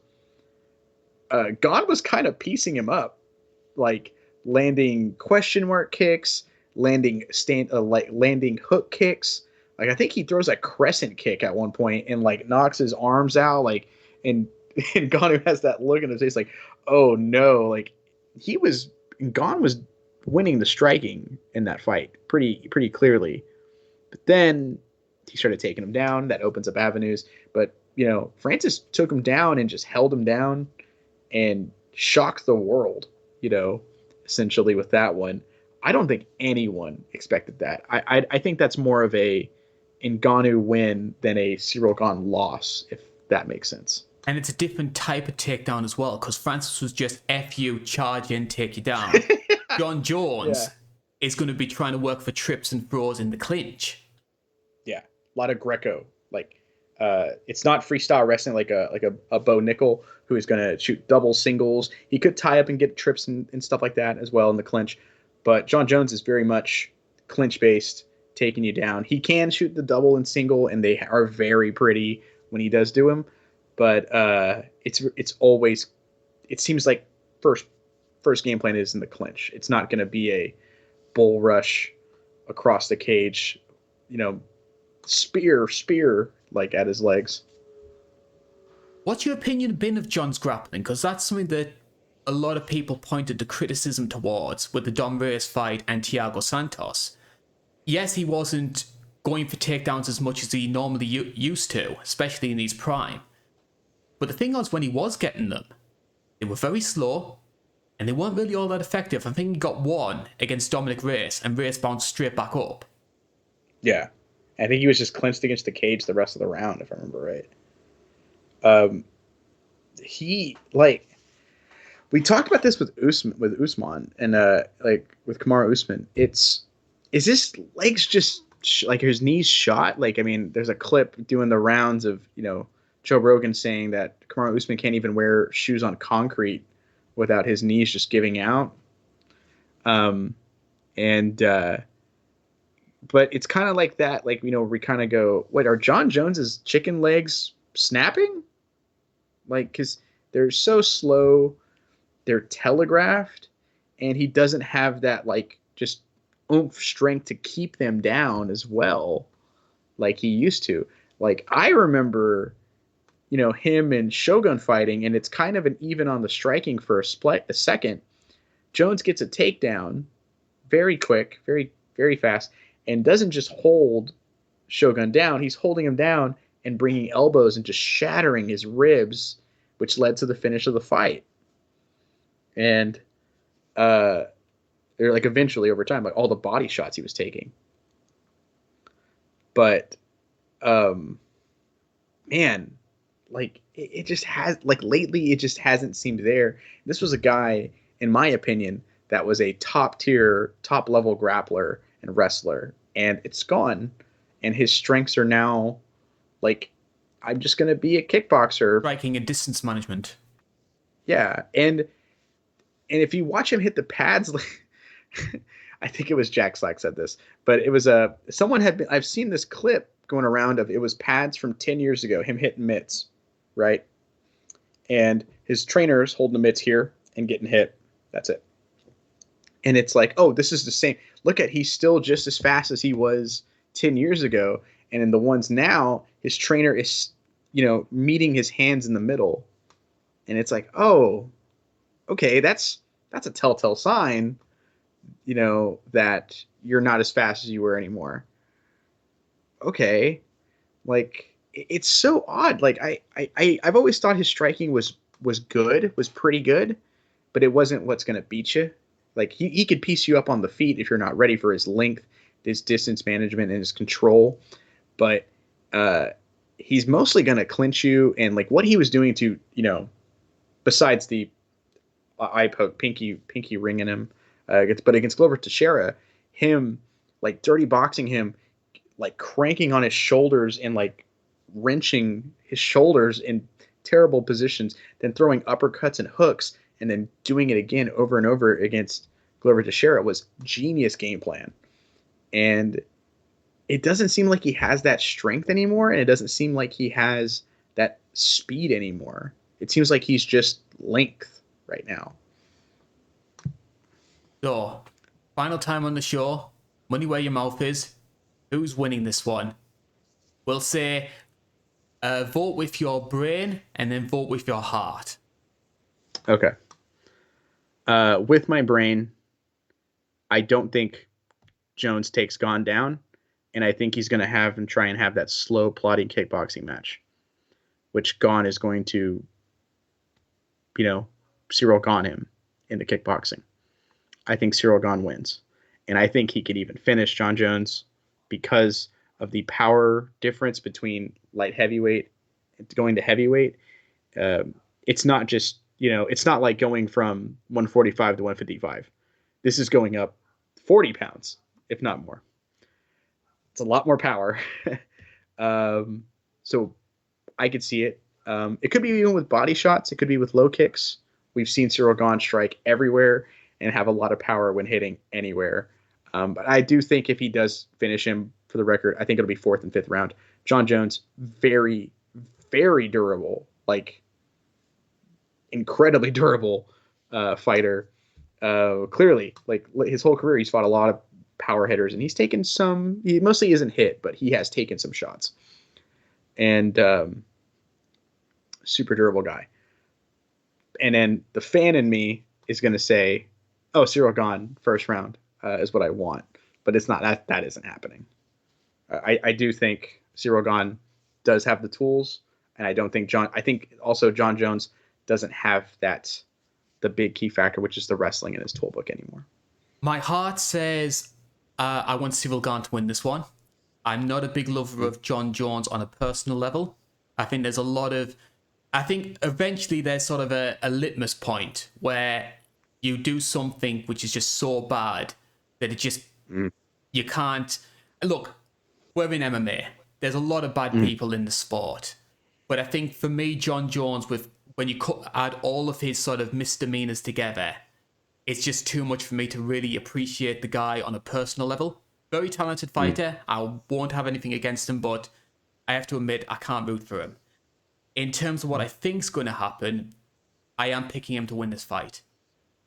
Gane was kind of piecing him up, landing question mark kicks, landing hook kicks. I think he throws a crescent kick at one point and knocks his arms out, and Ngannou has that look in his face oh no, Gane was winning the striking in that fight pretty clearly. But then he started taking him down. That opens up avenues. But, Francis took him down and just held him down and shocked the world. essentially with that one. I don't think anyone expected that. I think that's more of a Ngannou win than a Ciryl Gane loss, if that makes sense. And it's a different type of takedown as well, because Francis was just F you, charge in, take you down. Jon Yeah. Jones is going to be trying to work for trips and throws in the clinch. Yeah. A lot of Greco. Like, it's not freestyle wrestling like a Bo Nickel who is going to shoot double singles. He could tie up and get trips and stuff like that as well in the clinch. But Jon Jones is very much clinch based, taking you down. He can shoot the double and single, and they are very pretty when he does do them. But it's always, it seems like first game plan is in the clinch. It's not going to be a bull rush across the cage, spear like at his legs. What's your opinion been of Jon's grappling? Because that's something that a lot of people pointed the criticism towards with the Dom Reyes fight and Thiago Santos. Yes, he wasn't going for takedowns as much as he normally used to, especially in his prime. But the thing was, when he was getting them, they were very slow, and they weren't really all that effective. I think he got one against Dominic Reyes, and Reyes bounced straight back up. Yeah. I think he was just clinched against the cage the rest of the round, if I remember right. He, like, we talked about this with Usman and with Kamaru Usman. Is his legs just like his knees shot? Like, I mean, there's a clip doing the rounds of Joe Rogan saying that Kamaru Usman can't even wear shoes on concrete without his knees just giving out. But it's kind of like that, like, we kind of go, wait, are Jon Jones's chicken legs snapping? Like, because they're so slow, they're telegraphed, and he doesn't have that, like, just oomph strength to keep them down as well, like he used to. Like, I remember, him and Shogun fighting, and it's kind of an even on the striking for a second. Jones gets a takedown very quick, very, very fast, and doesn't just hold Shogun down. He's holding him down and bringing elbows and just shattering his ribs, which led to the finish of the fight. And they're like eventually over time, like all the body shots he was taking. But man, like it just has, like, lately it just hasn't seemed there. This was a guy, in my opinion, that was a top tier, top level grappler and wrestler, and it's gone. And his strengths are now like, I'm just gonna be a kickboxer. Striking and distance management. Yeah, and if you watch him hit the pads, like, I think it was Jack Slack said this, but it was someone had been. I've seen this clip going around of, it was pads from 10 years ago, him hitting mitts, right? And his trainers holding the mitts here and getting hit. That's it. And it's like, oh, this is the same. Look at, he's still just as fast as he was 10 years ago. And in the ones now, his trainer is, meeting his hands in the middle. And it's like, oh, okay, that's a telltale sign, that you're not as fast as you were anymore. Okay. Like, it's so odd. Like, I've always thought his striking was good, was pretty good, but it wasn't what's going to beat you. Like, he could piece you up on the feet if you're not ready for his length, his distance management, and his control. But he's mostly going to clinch you. And, like, what he was doing to, besides the eye poke, pinky ringing him, but against Glover Teixeira, him, like, dirty boxing him, like, cranking on his shoulders and, like, wrenching his shoulders in terrible positions, then throwing uppercuts and hooks, and then doing it again over and over against Glover Teixeira was genius game plan. And it doesn't seem like he has that strength anymore, and it doesn't seem like he has that speed anymore. It seems like he's just length right now. So, final time on the show. Money where your mouth is. Who's winning this one? We'll say vote with your brain and then vote with your heart. Okay. With my brain, I don't think Jones takes Gane down, and I think he's going to have him try and have that slow, plodding kickboxing match, which Gane is going to, Ciryl Gane him into kickboxing. I think Ciryl Gane wins. And I think he could even finish Jon Jones because of the power difference between light heavyweight going to heavyweight. It's not just, it's not like going from 145 to 155. This is going up 40 pounds, if not more. It's a lot more power. So I could see it. It could be even with body shots. It could be with low kicks. We've seen Ciryl Gane strike everywhere and have a lot of power when hitting anywhere. But I do think if he does finish him, for the record, I think it'll be 4th and 5th round. Jon Jones, very, very durable, like incredibly durable fighter. Clearly, like his whole career, he's fought a lot of power hitters, and he's taken some. He mostly isn't hit, but he has taken some shots. And super durable guy. And then the fan in me is going to say, "Oh, Ciryl Gane, first round is what I want," but it's not. That isn't happening. I do think Ciryl Gane does have the tools, and I don't think Jon. I think also Jon Jones doesn't have the big key factor, which is the wrestling in his toolbook anymore. My heart says I want Ciryl Gane to win this one. I'm not a big lover of Jon Jones on a personal level. I think there's a lot of... I think eventually there's sort of a litmus point where you do something which is just so bad that it just... You can't... Look, we're in MMA. There's a lot of bad people in the sport. But I think for me, Jon Jones, when you add all of his sort of misdemeanors together, it's just too much for me to really appreciate the guy on a personal level. Very talented fighter. I won't have anything against him, but I have to admit, I can't root for him. In terms of what I think's going to happen, I am picking him to win this fight.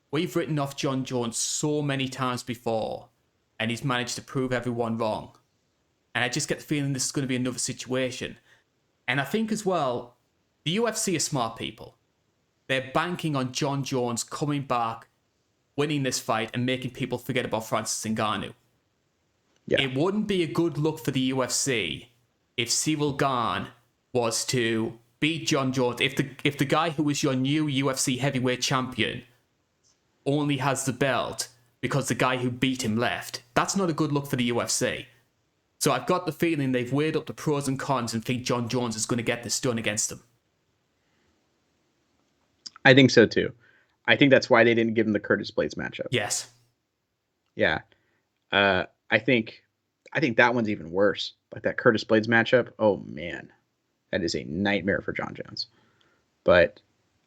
We've written off Jon Jones so many times before, and he's managed to prove everyone wrong. And I just get the feeling this is going to be another situation. And I think as well, the UFC are smart people. They're banking on Jon Jones coming back, winning this fight, and making people forget about Francis Ngannou. Yeah. It wouldn't be a good look for the UFC if Ciryl Gane was to beat Jon Jones. If the guy who was your new UFC heavyweight champion only has the belt because the guy who beat him left, that's not a good look for the UFC. So I've got the feeling they've weighed up the pros and cons and think Jon Jones is going to get this done against them. I think so too. I think that's why they didn't give him the Curtis Blades matchup. Yes. Yeah. I think that one's even worse. Like that Curtis Blades matchup. Oh man, that is a nightmare for Jon Jones. But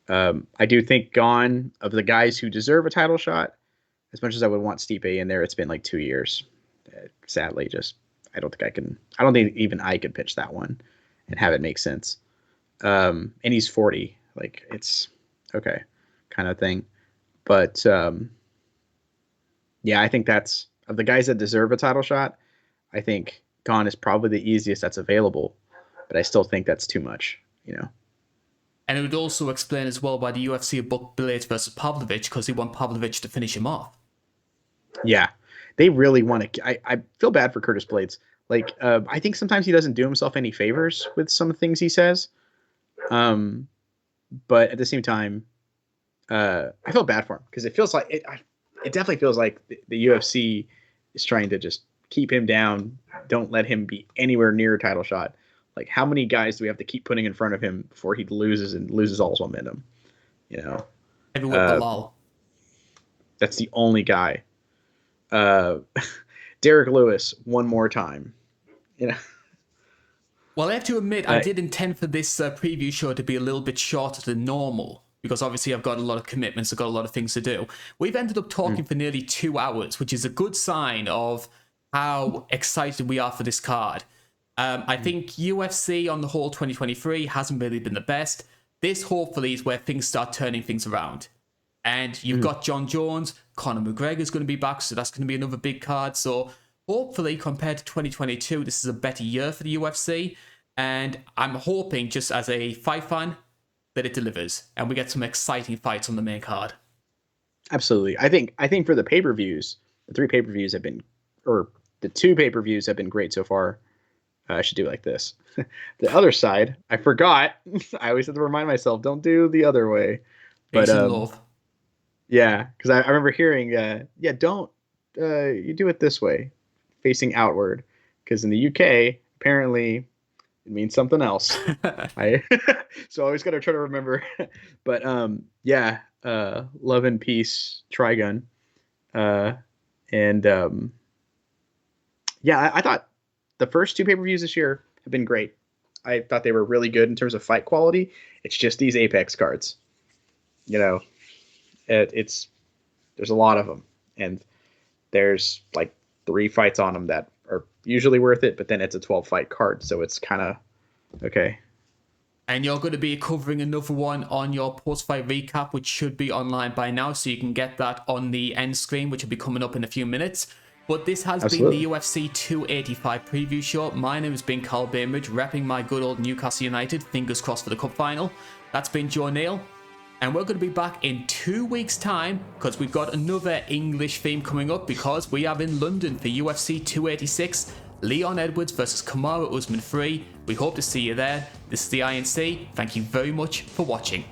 I do think Gane, of the guys who deserve a title shot, as much as I would want Stipe in there, it's been like 2 years. Sadly, I don't think even I could pitch that one and have it make sense. And he's 40. Like it's okay kind of thing. But yeah, I think that's, of the guys that deserve a title shot, I think Gane is probably the easiest that's available, but I still think that's too much, And it would also explain as well why the UFC booked Blades versus Pavlovich, because they want Pavlovich to finish him off. Yeah, they really want to. I feel bad for Curtis Blades. Like, I think sometimes he doesn't do himself any favors with some things he says. But at the same time, I feel bad for him because it feels like it definitely feels like the UFC is trying to just keep him down. Don't let him be anywhere near a title shot. Like, how many guys do we have to keep putting in front of him before he loses all his momentum? Everyone Bilal. That's the only guy. Derek Lewis, one more time. Well, I have to admit, I did intend for this preview show to be a little bit shorter than normal, because obviously I've got a lot of commitments, I've got a lot of things to do. We've ended up talking for nearly 2 hours, which is a good sign of how excited we are for this card. I think UFC on the whole 2023 hasn't really been the best. This hopefully is where things start turning things around. And you've got Jon Jones, Conor McGregor's going to be back, so that's going to be another big card. So hopefully, compared to 2022, this is a better year for the UFC. And I'm hoping, just as a fight fan, that it delivers and we get some exciting fights on the main card. Absolutely. I think for the pay-per-views, the 3 pay-per-views have been, or the 2 pay-per-views have been great so far. I should do like this. The other side, I forgot. I always have to remind myself, don't do the other way. Peace and love. Yeah, because I remember hearing, yeah, don't you do it this way, facing outward, because in the UK apparently it means something else. I so I always got to try to remember. But yeah, love and peace, Trigun, uh, and yeah, I thought the first two pay-per-views this year have been great. I thought they were really good in terms of fight quality. It's just these Apex cards, you know, it's there's a lot of them, and there's like 3 fights on them that are usually worth it, but then it's a 12 fight card, so it's kind of okay. And you're going to be covering another one on your post-fight recap, which should be online by now, so you can get that on the end screen, which will be coming up in a few minutes. But this has been the Absolutely. UFC 285 preview show. My name has been Karl Bainbridge, repping my good old Newcastle United. Fingers crossed for the cup final. That's been Joe Neal. And we're going to be back in 2 weeks' time, because we've got another English theme coming up, because we are in London for UFC 286. Leon Edwards versus Kamaru Usman 3. We hope to see you there. This is the INC. Thank you very much for watching.